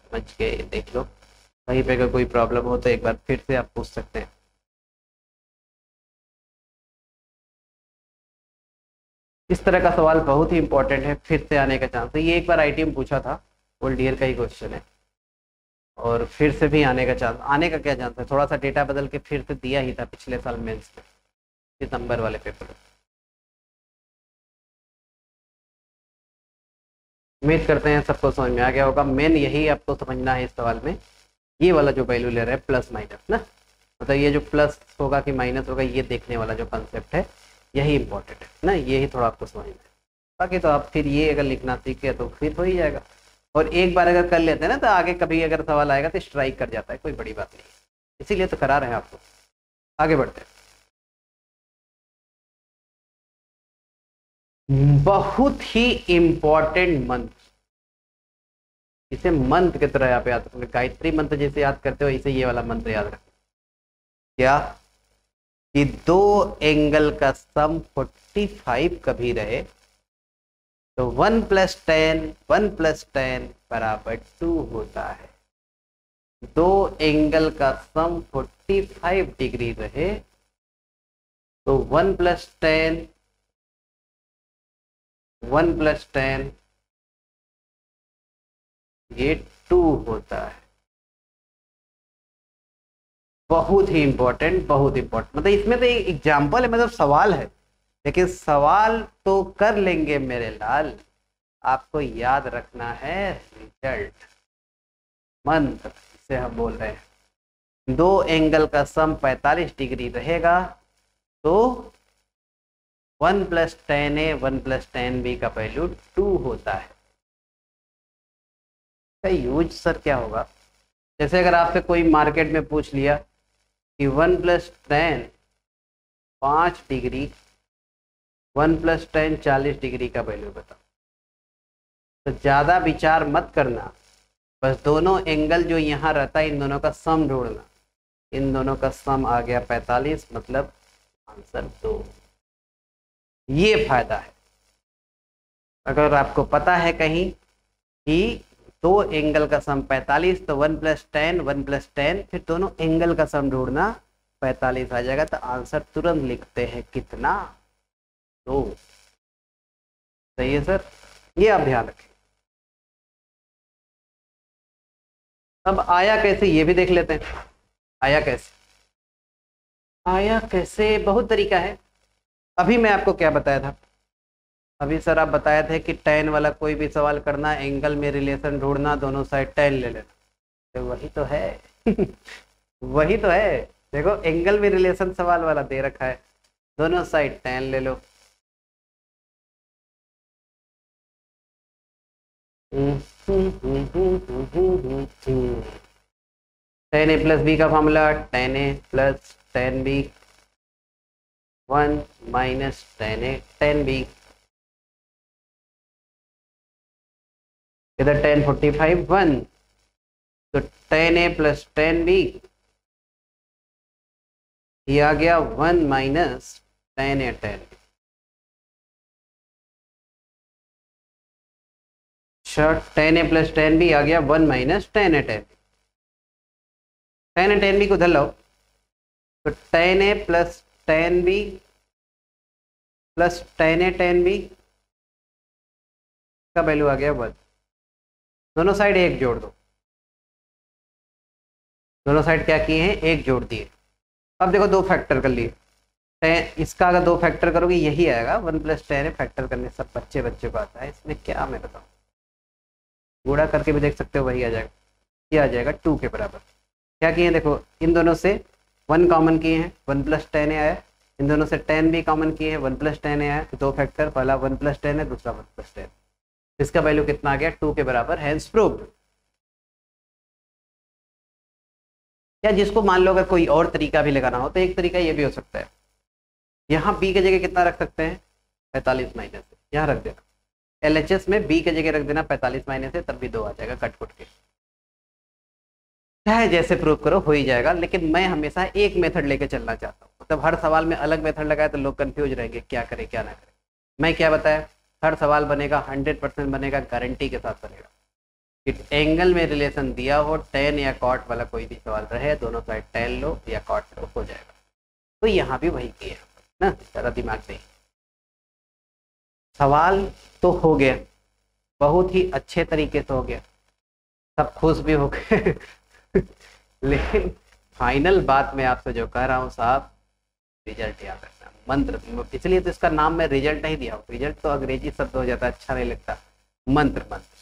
समझ गए। देख लो कहीं पे अगर कोई प्रॉब्लम हो तो एक बार फिर से आप पूछ सकते हैं। इस तरह का सवाल बहुत ही इंपॉर्टेंट है, फिर से आने का चांस है। ये एक बार आईटी में पूछा था, ओल्ड ईयर का ही क्वेश्चन है, और फिर से भी आने का चांस, आने का क्या चांस है, थोड़ा सा डेटा बदल के फिर से दिया ही था पिछले साल मेंस में, सितंबर वाले पेपर में। उम्मीद करते हैं सबको समझ में आ गया होगा। मेन यही आपको समझना है इस सवाल में, ये वाला जो वैल्यू ले रहा है प्लस माइनस ना, मतलब ये जो प्लस होगा कि माइनस होगा, ये देखने वाला जो कंसेप्ट है यही इंपॉर्टेंट है ना, यही थोड़ा आपको समझना है। बाकी तो आप फिर ये अगर लिखना सीख गए तो फिर हो ही जाएगा, और एक बार अगर कर लेते हैं ना तो आगे कभी अगर सवाल आएगा तो स्ट्राइक कर जाता है, कोई बड़ी बात नहीं, इसीलिए तो करा रहे हैं आपको। आगे बढ़ते हैं। बहुत ही इंपॉर्टेंट मंत्र, इसे मंत्र की तरह आप याद रखोगे, गायत्री मंत्र जैसे याद करते हो इसे ये वाला मंत्र याद रखो। क्या कि दो एंगल का सम 45 कभी रहे तो 1 + 10 बराबर 2 होता है। दो एंगल का सम 45 डिग्री रहे तो 1 + 10 ये 2 होता है। बहुत ही इंपॉर्टेंट, बहुत इंपॉर्टेंट, मतलब इसमें तो एक एग्जाम्पल है, मतलब सवाल है, लेकिन सवाल तो कर लेंगे मेरे लाल, आपको याद रखना है रिजल्ट। मंत्र से हम बोल रहे हैं, दो एंगल का सम 45 डिग्री रहेगा तो 1 + 10a 1 + 10b का वैल्यू 2 होता है। यूज सर क्या होगा, जैसे अगर आपसे कोई मार्केट में पूछ लिया कि 1 + 10 5 डिग्री 1 + 10 40 डिग्री का वैल्यू बताओ, तो ज़्यादा विचार मत करना, बस दोनों एंगल जो यहाँ रहता है इन दोनों का सम ढूंढना। इन दोनों का सम आ गया 45, मतलब आंसर 2। ये फायदा है, अगर आपको पता है कहीं कि दो एंगल का सम 45 तो 1 + 10 1 + 10 फिर दोनों एंगल का सम ढूंढना, 45 आ जाएगा, तो आंसर तुरंत लिखते हैं कितना, 2। सही है सर, ये आप ध्यान रखें। अब आया कैसे ये भी देख लेते हैं। आया कैसे, आया कैसे बहुत तरीका है। अभी मैं आपको क्या बताया था, अभी सर आप बताए थे कि tan वाला कोई भी सवाल करना, एंगल में रिलेशन ढूंढना, दोनों साइड tan ले लेना, तो वही तो है वही तो है। देखो एंगल में रिलेशन सवाल वाला दे रखा है, दोनों साइड tan ले लो। tan a + b का formula tan a + tan b 1 - tan a tan b, इधर tan 45 1, तो tan a + tan b ये आ गया 1 माइनस 10 या 10। अच्छा 10a प्लस 10b आ गया 1 माइनस 10 या 10। 10 या 10b को उधर लाओ, तो 10a plus 10b plus 10a 10b का वैल्यू आ गया 1। दोनों साइड एक जोड़ दो, दोनों साइड क्या किए हैं, एक जोड़ दिए। अब देखो दो फैक्टर कर लिए, इसका अगर दो फैक्टर करोगे यही आएगा 1 प्लस 10 है। फैक्टर करने सब बच्चे को आता है, इसमें क्या मैं बताऊँ, गुणा करके भी देख सकते हो, वही आ जाएगा। ये आ जाएगा 2 के बराबर। क्या किए हैं देखो, इन दोनों से 1 कॉमन किए हैं, 1 प्लस 10 आया। इन दोनों से 10 भी कॉमन किए हैं, 1 प्लस 10 आया। तो दो फैक्टर, पहला 1 प्लस 10 है, दूसरा 1 प्लस 10। इसका वैल्यू कितना आ गया, 2 के बराबर, हैंस प्रूव्ड। या जिसको मान लो अगर कोई और तरीका भी लगाना हो तो एक तरीका ये भी हो सकता है, यहाँ b की जगह कितना रख सकते हैं, 45 माइनस, यहाँ रख देना। LHS में b की जगह रख देना 45 माइनस है, तब भी 2 आ जाएगा कट कुट के। चाहे जैसे प्रूव करो हो ही जाएगा, लेकिन मैं हमेशा एक मेथड लेके चलना चाहता हूँ। मतलब हर सवाल में अलग मेथड लगाए तो लोग कंफ्यूज रहेंगे, क्या करें क्या ना करें। मैं क्या बताया, हर सवाल बनेगा 100% बनेगा, गारंटी के साथ बनेगा कि एंगल में रिलेशन दिया हो, tan या cot वाला कोई भी सवाल रहे, दोनों साइड tan लो या cot लो, हो जाएगा। तो यहाँ भी वही किया ना, ज़रा दिमाग से। सवाल तो हो गया, बहुत ही अच्छे तरीके से हो गया, सब खुश भी हो गए लेकिन फाइनल बात मैं आपसे जो कह रहा हूँ साहब, रिजल्ट याद रखना, मंत्र। इसलिए तो इसका नाम मैं रिजल्ट नहीं दिया हूँ। रिजल्ट तो अंग्रेजी शब्द हो जाता है, अच्छा नहीं लगता। मंत्र, मंत्र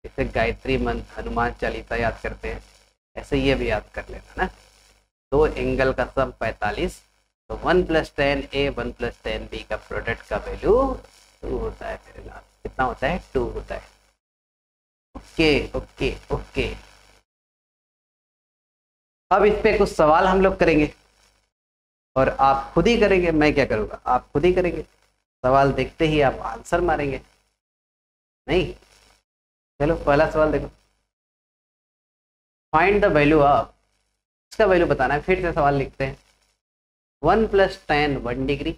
जैसे गायत्री मंत्र, हनुमान चालीसा याद करते हैं, ऐसे ये भी याद कर लेना ना। दो एंगल का सम 45, तो 1 प्लस 10a 1 प्लस 10b का प्रोडक्ट का वैल्यू 2 होता है मेरे नाम। कितना होता है, 2 होता है। Okay okay okay. अब इस पे कुछ सवाल हम लोग करेंगे और आप खुद ही करेंगे, मैं क्या करूँगा, आप खुद ही करेंगे। सवाल देखते ही आप आंसर मारेंगे, नहीं? चलो पहला सवाल देखो, फाइंड द वैल्यू ऑफ, इसका वैल्यू बताना है। फिर से सवाल लिखते हैं, 1 plus 10 1 degree,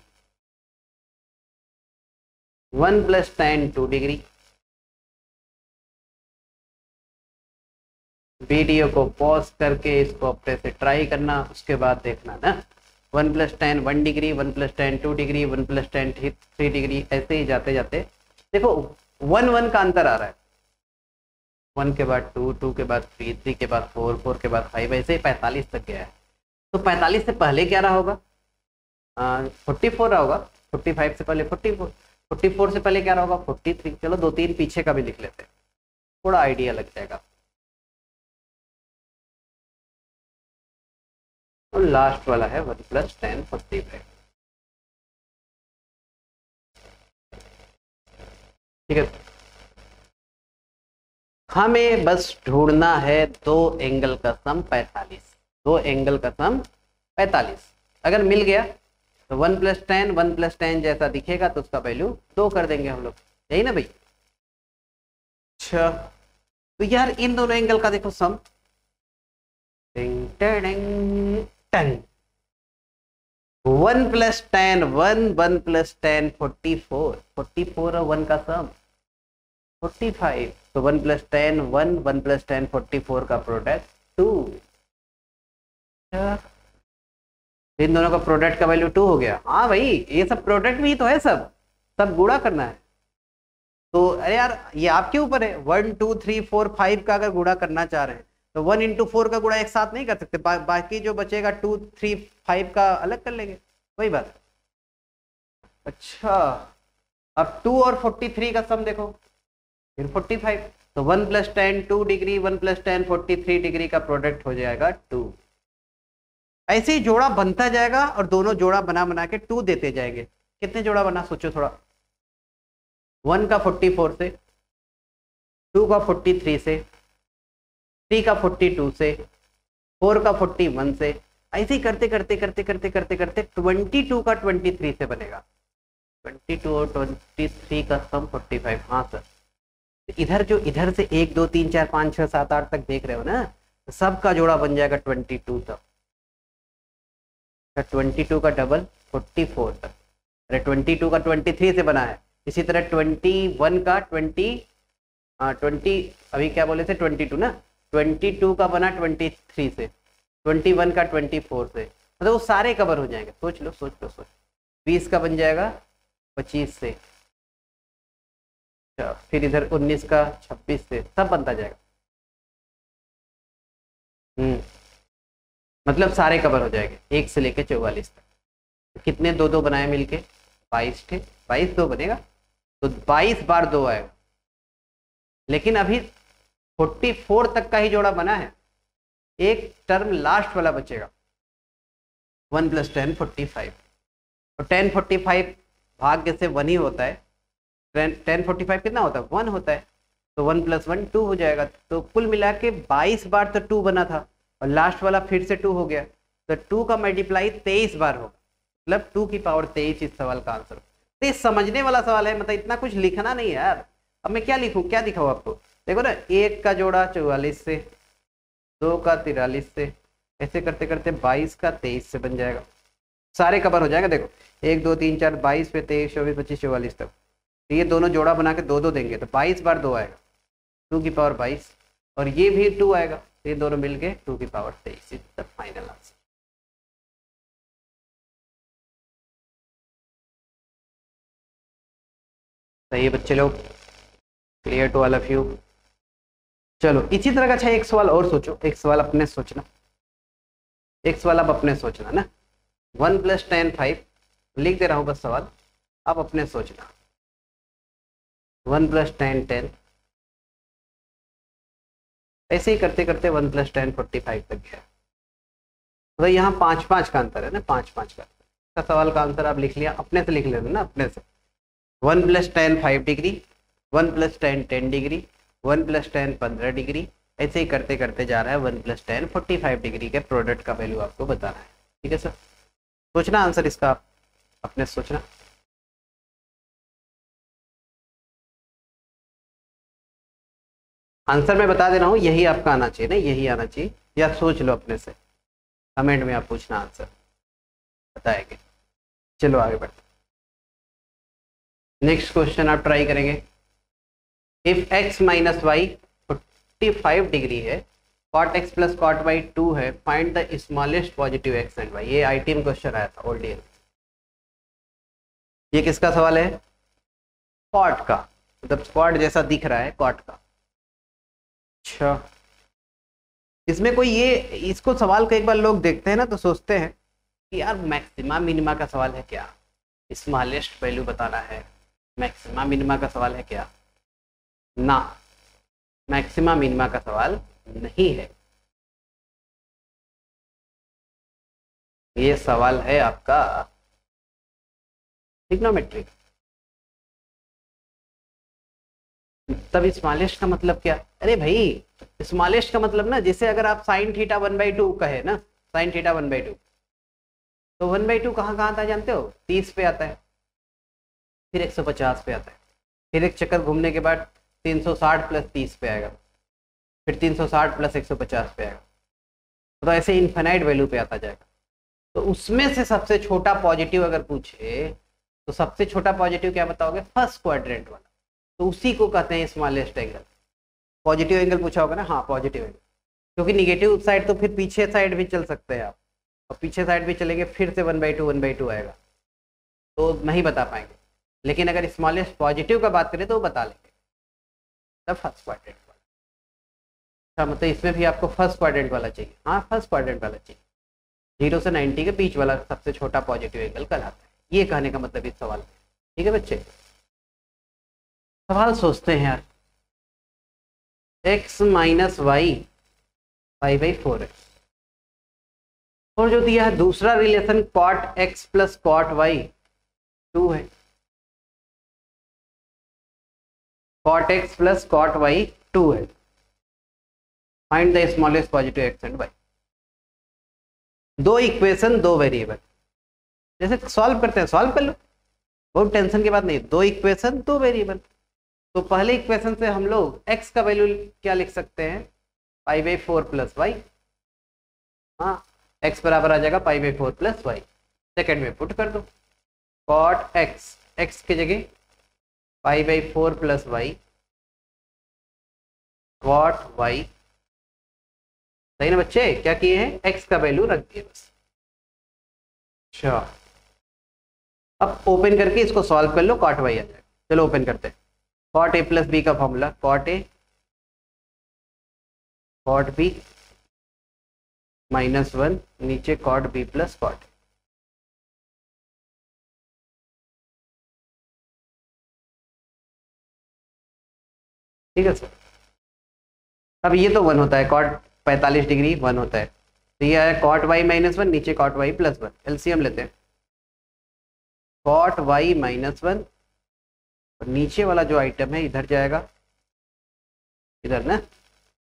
1 plus 10 2 degree. Video को पॉज करके इसको अपने से ट्राई करना, उसके बाद देखना ना। 1 plus 10 1 degree, 1 plus 10 2 degree, 1 plus 10 3 degree, ऐसे ही जाते जाते देखो 1 1 का अंतर आ रहा है। 1 के बाद 2, 2 के बाद 3, 3 के बाद 4, 4 के बाद 5, ऐसे ही 45 तक गया है। तो 45 से पहले क्या रहा होगा, 44 रहा होगा। 45 से पहले 44, 44 से पहले क्या रहा होगा, 43। चलो 2-3 पीछे का भी लिख लेते हैं, थोड़ा आइडिया लग जाएगा। और लास्ट वाला है 1 प्लस 10 45। ठीक है, हमें बस ढूंढना है दो एंगल का सम 45। दो एंगल का सम 45 अगर मिल गया तो 1 प्लस 10 1 प्लस 10 जैसा दिखेगा तो उसका वैल्यू 2 कर देंगे हम लोग, यही ना भाई। अच्छा तो यार इन दोनों एंगल का देखो सम, 1 प्लस 10 1 1 प्लस 10 44, 44 और 1 का सम 45। तो 1 प्लस 10 1 1 प्लस 10 44 का प्रोडक्ट 2। इन दोनों का प्रोडक्ट का वैल्यू 2 हो गया। हाँ भाई ये सब प्रोडक्ट भी तो है, सब गुणा करना है। तो अरे यार ये आपके ऊपर है, 1 2 3 4 5 का अगर गुणा करना चाह रहे हैं तो 1 into 4 का गुणा एक साथ नहीं कर सकते, बाकी जो बचेगा 2 3 5 का अलग कर लेंगे, वही बात। अच्छा अब 2 और 43 का सम देखो, फिर 45। तो 1 प्लस 10 2 डिग्री, 1 प्लस 10 43 डिग्री का प्रोडक्ट हो जाएगा 2। ऐसे ही जोड़ा बनता जाएगा और दोनों जोड़ा बना बना के 2 देते जाएंगे। कितने जोड़ा बना सोचो थोड़ा, 1 का 44 से, 2 का 43 से, 3 का 42 से, 4 का 41 से, ऐसे ही करते करते करते करते करते करते 22 का 23 से बनेगा। 22 और 23 का सम 45। हाँ सर, इधर जो इधर से 1 2 3 4 5 6 7 8 तक देख रहे हो ना, सबका जोड़ा बन जाएगा 22 तक। 22 का डबल 44 तक। अरे 22 का 23 से बना है, इसी तरह 21 का 20 अभी क्या बोले थे 22 ना, 22 का बना 23 से, 21 का 24 से, मतलब वो सारे कवर हो जाएंगे। सोच लो सोच लो सोच। 20 का बन जाएगा 25 से, अच्छा फिर इधर 19 का 26 से, सब बनता जाएगा। मतलब सारे कवर हो जाएंगे 1 से लेके 44 तक। कितने दो दो बनाए मिलके 22 थे, 22 दो बनेगा तो 22 बार 2 आएगा। लेकिन अभी 44 तक का ही जोड़ा बना है, एक टर्म लास्ट वाला बचेगा 1 + 10 45, और 10 45 भाग्य से 1 ही होता है। 10 45 कितना होता है 1 होता है, तो 1 + 1 2 हो जाएगा। तो कुल मिला के 22 बार तो 2 बना था और लास्ट वाला फिर से 2 हो गया, तो 2 का मल्टीप्लाई 23 बार होगा, मतलब 2 की पावर 23 इस सवाल का आंसर। तो ये समझने वाला सवाल है, मतलब इतना कुछ लिखना नहीं है यार। अब मैं क्या लिखूं, क्या दिखाऊं आपको, देखो ना 1 का जोड़ा 44 से, 2 का 43 से, ऐसे करते करते 22 का 23 से बन जाएगा, सारे कवर हो जाएगा। देखो 1 2 3 4 22 पे 23 24 25 44 तक, तो ये दोनों जोड़ा बना के 2 2 देंगे तो 22 बार 2 आएगा, 2 की पावर 22, और ये भी 2 आएगा, तो ये दोनों मिलके 2 की power 23 is the final answer. सही है बच्चे लोग, clear to all of you. चलो इसी तरह का अच्छा एक सवाल और सोचो, एक सवाल अपने सोचना, एक सवाल आप अपने सोचना ना। 1 + 10 5 लिख दे रहा हूं बस सवाल, आप अपने सोचना। 1 + 10 10, ऐसे ही करते करते 1 + 10 45 तक गया। तो यहाँ 5 5 का अंतर है ना, 5 5 का सवाल का आंसर आप लिख लिया, अपने से लिख लेना ना अपने से। 1 + 10 5 डिग्री, 1 + 10 10 डिग्री, 1 + 10 15 डिग्री, ऐसे ही करते करते जा रहा है 1 + 10 45 डिग्री के प्रोडक्ट का वैल्यू आपको बताना है। ठीक है सर, सोचना आंसर इसका, आप अपने सोचना। आंसर मैं बता दे रहा हूँ, यही आपका आना चाहिए ना, यही आना चाहिए, या सोच लो अपने से, कमेंट में आप पूछना आंसर बताएंगे। चलो आगे बढ़ते, नेक्स्ट क्वेश्चन आप ट्राई करेंगे। इफ x - y 45 डिग्री है, cot x + cot y 2 है, find the smallest positive x and y। ये आईटीएम क्वेश्चन आया था ओल्ड। ये किसका सवाल है, cot का, मतलब cot जैसा दिख रहा है cot का। अच्छा इसमें कोई ये, इसको सवाल को एक बार लोग देखते हैं ना तो सोचते हैं कि यार मैक्सिमा मिनिमा का सवाल है क्या, स्मॉलेस्ट वैल्यू बताना है, मैक्सिमा मिनिमा का सवाल है क्या। ना, मैक्सिमा मिनिमा का सवाल नहीं है, ये सवाल है आपका ट्रिग्नोमेट्री। तब स्मॉलेस्ट का मतलब क्या, अरे भाई स्मॉलेस्ट का मतलब ना, जैसे अगर आप sin थीटा 1/2 कहे ना, sin थीटा 1/2, तो 1/2 कहाँ कहाँ आता है जानते हो, 30 पे आता है, फिर 150 पे आता है, फिर एक चक्कर घूमने के बाद 360 + 30 पे आएगा, फिर 360 + 150 पे आएगा, तो ऐसे इन्फिनाइट वैल्यू पे आता जाएगा। तो उसमें से सबसे छोटा पॉजिटिव अगर पूछे तो सबसे छोटा पॉजिटिव क्या बताओगे, फर्स्ट क्वाड्रेंट वाला, तो उसी को कहते हैं स्मॉलेस्ट एंगल। पॉजिटिव एंगल पूछा होगा ना, हाँ पॉजिटिव एंगल, क्योंकि निगेटिव साइड तो फिर पीछे साइड भी चल सकते हैं आप, और पीछे साइड भी चलेंगे फिर से 1/2 आएगा, तो नहीं बता पाएंगे। लेकिन अगर स्मॉलेस्ट पॉजिटिव का बात करें तो बता लेंगे, तब फर्स्ट क्वाड्रेंट वाला। अच्छा मतलब इसमें भी आपको फर्स्ट क्वाड्रेंट वाला चाहिए, हाँ फर्स्ट क्वाड्रेंट वाला चाहिए, 0 से 90 के बीच वाला सबसे छोटा पॉजिटिव एंगल कहलाता है, ये कहने का मतलब इस सवाल में। ठीक है बच्चे, सवाल सोचते हैं यार। x - y 5/4 है, और जो दिया है दूसरा relation cot x + cot y 2 है, cot x + cot y 2 है, find the smallest positive x and y। दो इक्वेशन दो वेरिएबल, जैसे सॉल्व करते हैं सॉल्व कर लो, बहुत टेंशन की बात नहीं, दो इक्वेशन दो वेरिएबल। तो पहले इक्वेशन से हम लोग x का वैल्यू क्या लिख सकते हैं, 5/4 + y, हाँ x बराबर आ जाएगा pi by 4 plus Y. Second में पुट कर दो, कॉट एक्स, एक्स की जगह pi by 4 plus Y, cot Y. सही ना बच्चे, क्या किए हैं, x का वैल्यू रख दिए बस। अच्छा, अब ओपन करके इसको सॉल्व कर लो, कॉट वाई आ जाएगा। चलो ओपन करते हैं। कॉट ए प्लस बी का formula, cot A cot B -1 नीचे कॉट बी प्लस कॉट। ठीक है सर। अब ये तो 1 होता है, कॉट 45 डिग्री 1 होता है, तो ये है कॉट वाई -1 नीचे कॉट वाई +1। एलसीएम लेते हैं, कॉट वाई -1 और नीचे वाला जो आइटम है इधर जाएगा, इधर ना,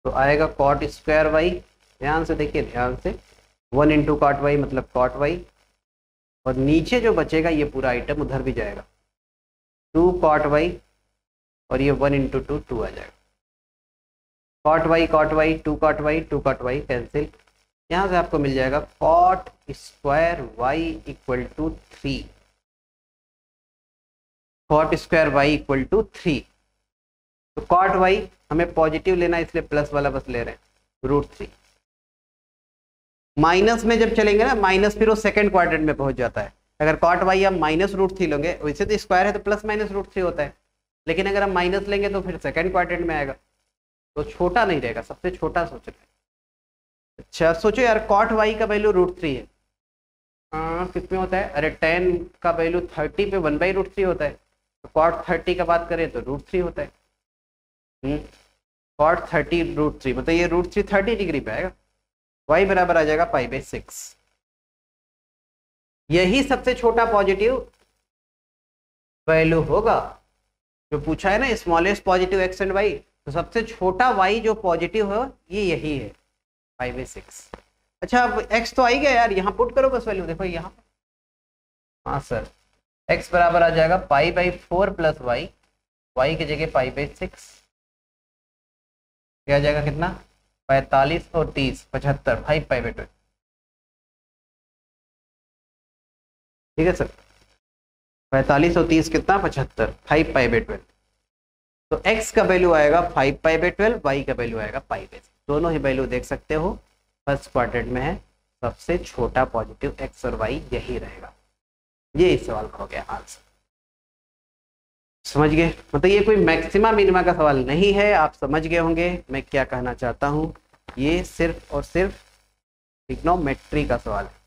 तो आएगा कॉट स्क्वायर वाई। ध्यान से देखिए, ध्यान से, 1 इंटू कॉट वाई मतलब कॉट वाई, और नीचे जो बचेगा ये पूरा आइटम उधर भी जाएगा, 2 कॉट वाई, और ये 1 इंटू 2 2 आ जाएगा। Cot Y 2 cot Y 2 cot Y cancel. यहाँ से आपको मिल जाएगा cot square Y equal to 3, cot square Y equal to 3। तो कॉट वाई हमें पॉजिटिव लेना है, इसलिए प्लस वाला बस ले रहे हैं, √3। माइनस में जब चलेंगे ना, माइनस फिर वो सेकंड क्वाड्रेंट में पहुंच जाता है। अगर कॉट वाई हम -√3 लेंगे, वैसे तो स्क्वायर है तो प्लस माइनस √3 होता है, लेकिन अगर हम माइनस लेंगे तो फिर सेकंड क्वाड्रेंट में आएगा, तो छोटा नहीं रहेगा, सबसे छोटा सोच रहे हैं। अच्छा सोचो यार, कॉट वाई का वैल्यू √3 है, कितने होता है, अरे 10 का वैल्यू 30 पे 1/√3 होता है, तो कॉट 30 का बात करें तो √3 होता है। कॉट 30 √3 मतलब ये √3 30 डिग्री पे आएगा। y बराबर आ जाएगा पाई बाई 6। यही सबसे छोटा पॉजिटिव वैल्यू होगा जो पूछा है ना, smallest positive x and y, तो सबसे छोटा y जो पॉजिटिव हो ये यही है, पाई बाई 6। अच्छा अब x तो आ ही गया यार, यहाँ पुट करो बस वैल्यू, देखो यहाँ। हाँ सर, x बराबर आ जाएगा pi by 4 plus Y, Y की जगह पाई बाई 6, क्या आ जाएगा कितना, 45 और 30 75, 5 पाई बाई 12। ठीक है सर, 45 और 30 कितना, 75, 5 पाई बाई 12। तो x का वैल्यू आएगा 5 पाई बाई 12, y का वैल्यू आएगा पाई बाई 6। दोनों ही वैल्यू देख सकते हो, फर्स्ट क्वाड्रेंट में है, सबसे छोटा पॉजिटिव x और y यही रहेगा। ये इस सवाल का हो गया आंसर। समझ गए, मतलब ये कोई मैक्सिमा मिनिमा का सवाल नहीं है, आप समझ गए होंगे मैं क्या कहना चाहता हूं। ये सिर्फ और सिर्फ ट्रिग्नोमेट्री का सवाल है।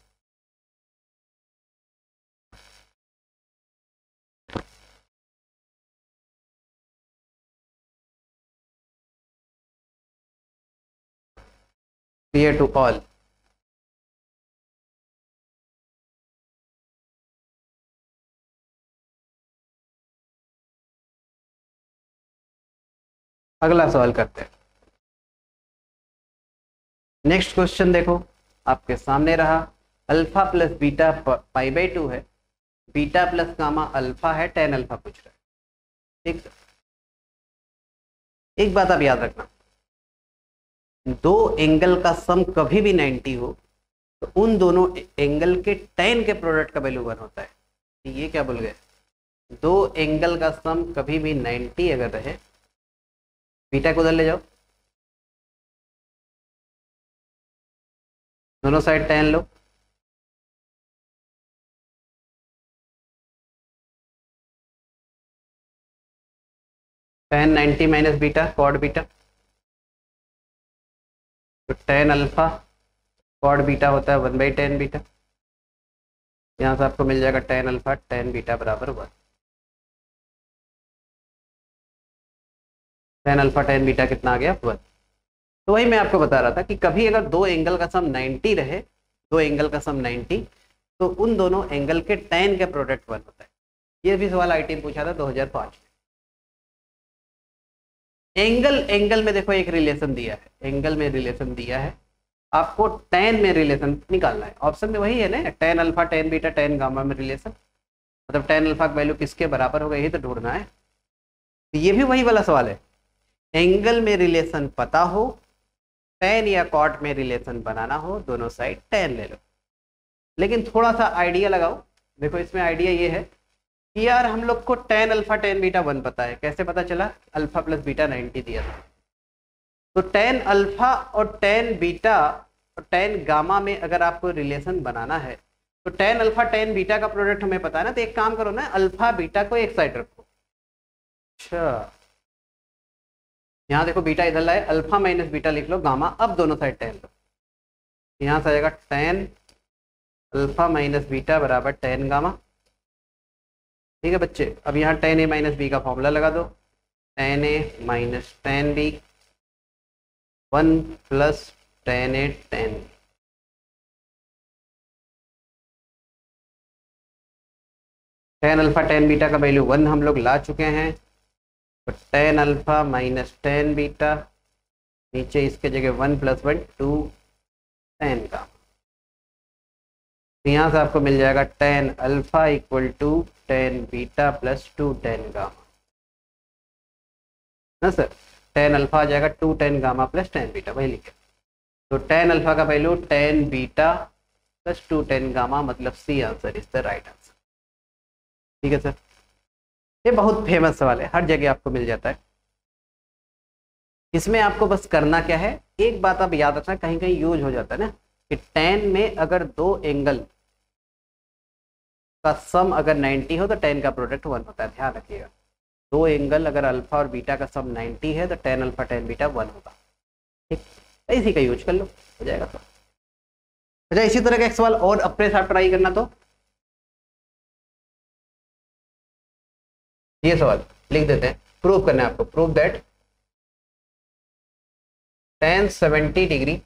Clear to all. अगला सवाल करते हैं। नेक्स्ट क्वेश्चन देखो आपके सामने रहा, alpha plus beta pi by 2 है, बीटा प्लस गामा अल्फा है, tan अल्फा पूछ रहा है। ठीक, एक बात आप याद रखना, दो एंगल का सम कभी भी 90 हो तो उन दोनों एंगल के tan के प्रोडक्ट का वैल्यू 1 होता है। ये क्या बोल गए, दो एंगल का सम कभी भी 90 अगर रहे, बीटा को उधर ले जाओ, दोनों साइड tan लो, tan 90 minus beta cot beta, तो tan अल्फा कॉड बीटा होता है 1/tan बीटा। यहाँ से आपको मिल जाएगा tan अल्फा tan बीटा बराबर 1। tan अल्फा tan बीटा कितना आ गया, 1। तो वही मैं आपको बता रहा था कि कभी अगर दो एंगल का सम 90 रहे, दो एंगल का सम 90, तो उन दोनों एंगल के tan के प्रोडक्ट 1 होता है। ये भी सवाल आईटी में पूछा था 2005 में। एंगल में देखो एक रिलेशन दिया है, एंगल में रिलेशन दिया है, आपको tan में रिलेशन निकालना है। ऑप्शन में वही है ना, tan alpha tan beta tan gamma में रिलेशन, मतलब tan अल्फा का वैल्यू किसके बराबर होगा यही तो ढूंढना है। तो ये भी वही वाला सवाल है, एंगल में रिलेशन पता हो tan या cot में रिलेशन बनाना हो, दोनों साइड tan ले लो। लेकिन थोड़ा सा आइडिया लगाओ। देखो इसमें आइडिया ये है कि यार हम लोग को tan अल्फा tan बीटा 1 पता है। कैसे पता चला? अल्फा प्लस बीटा 90 दिया था। तो tan अल्फा और tan बीटा और tan गामा में अगर आपको रिलेशन बनाना है तो tan अल्फा tan बीटा का प्रोडक्ट हमें पता है ना। तो एक काम करो ना, अल्फा बीटा को एक साइड रखो। अच्छा, यहाँ देखो बीटा इधर लाए, अल्फा माइनस बीटा लिख लो, गामा अब दोनों साइड tan लो। यहाँ से आ जाएगा tan अल्फा माइनस बीटा बराबर tan गामा। ठीक है बच्चे, अब यहाँ tan a माइनस बी का फॉर्मूला लगा दो। tan a minus tan b 1 plus tan a tan b। tan alpha tan beta का वैल्यू 1 हम लोग ला चुके हैं। तो tan alpha minus tan beta, नीचे इसके जगह 1 प्लस 1 2 tan का। तो यहाँ से आपको मिल जाएगा tan alpha equal to tan beta plus 2 tan gamma ना सर। tan अल्फा आ जाएगा 2 tan gamma plus tan beta, वही लिखे। तो tan अल्फा का value tan beta plus 2 tan gamma, मतलब C answer is the right answer. ठीक है सर, ये बहुत फेमस सवाल है, हर जगह आपको मिल जाता है। इसमें आपको बस करना क्या है, एक बात आप याद रखना, कहीं कहीं यूज हो जाता है ना कि tan में अगर दो एंगल का सम अगर 90 हो तो tan का प्रोडक्ट 1 होता है। ध्यान रखिएगा, दो एंगल अगर अल्फा और बीटा का सम 90 है तो tan अल्फा tan बीटा 1 होगा। ठीक, इसी का यूज कर लो, हो जाएगा सर। अच्छा, इसी तरह का एक सवाल और अपने साथ ट्राई करना। तो ये सवाल लिख देते हैं, प्रूव करना है आपको। Prove that tan 70 degree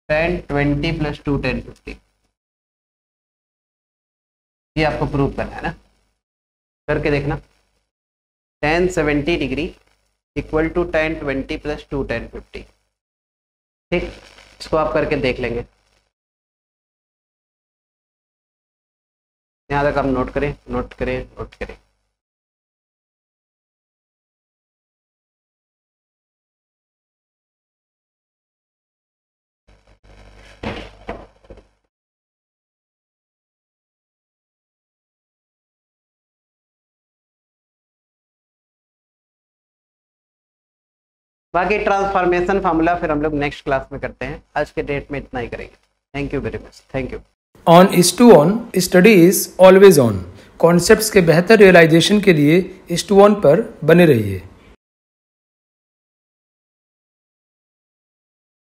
tan 20 plus 2 tan 50, ये आपको प्रूव करना है ना। करके देखना, tan 70 degree equal to tan 20 plus 2 tan 50। ठीक, इसको आप करके देख लेंगे। यहाँ तक आप नोट करें, नोट करें, नोट करें। बाकी ट्रांसफॉर्मेशन फार्मूला फिर हम लोग नेक्स्ट क्लास में करते हैं। आज के डेट में इतना ही करेंगे। Thank you very much, thank you.
On IS2ON study is always on. Concepts के बेहतर रियलाइजेशन के लिए IS2ON पर बने रहिए।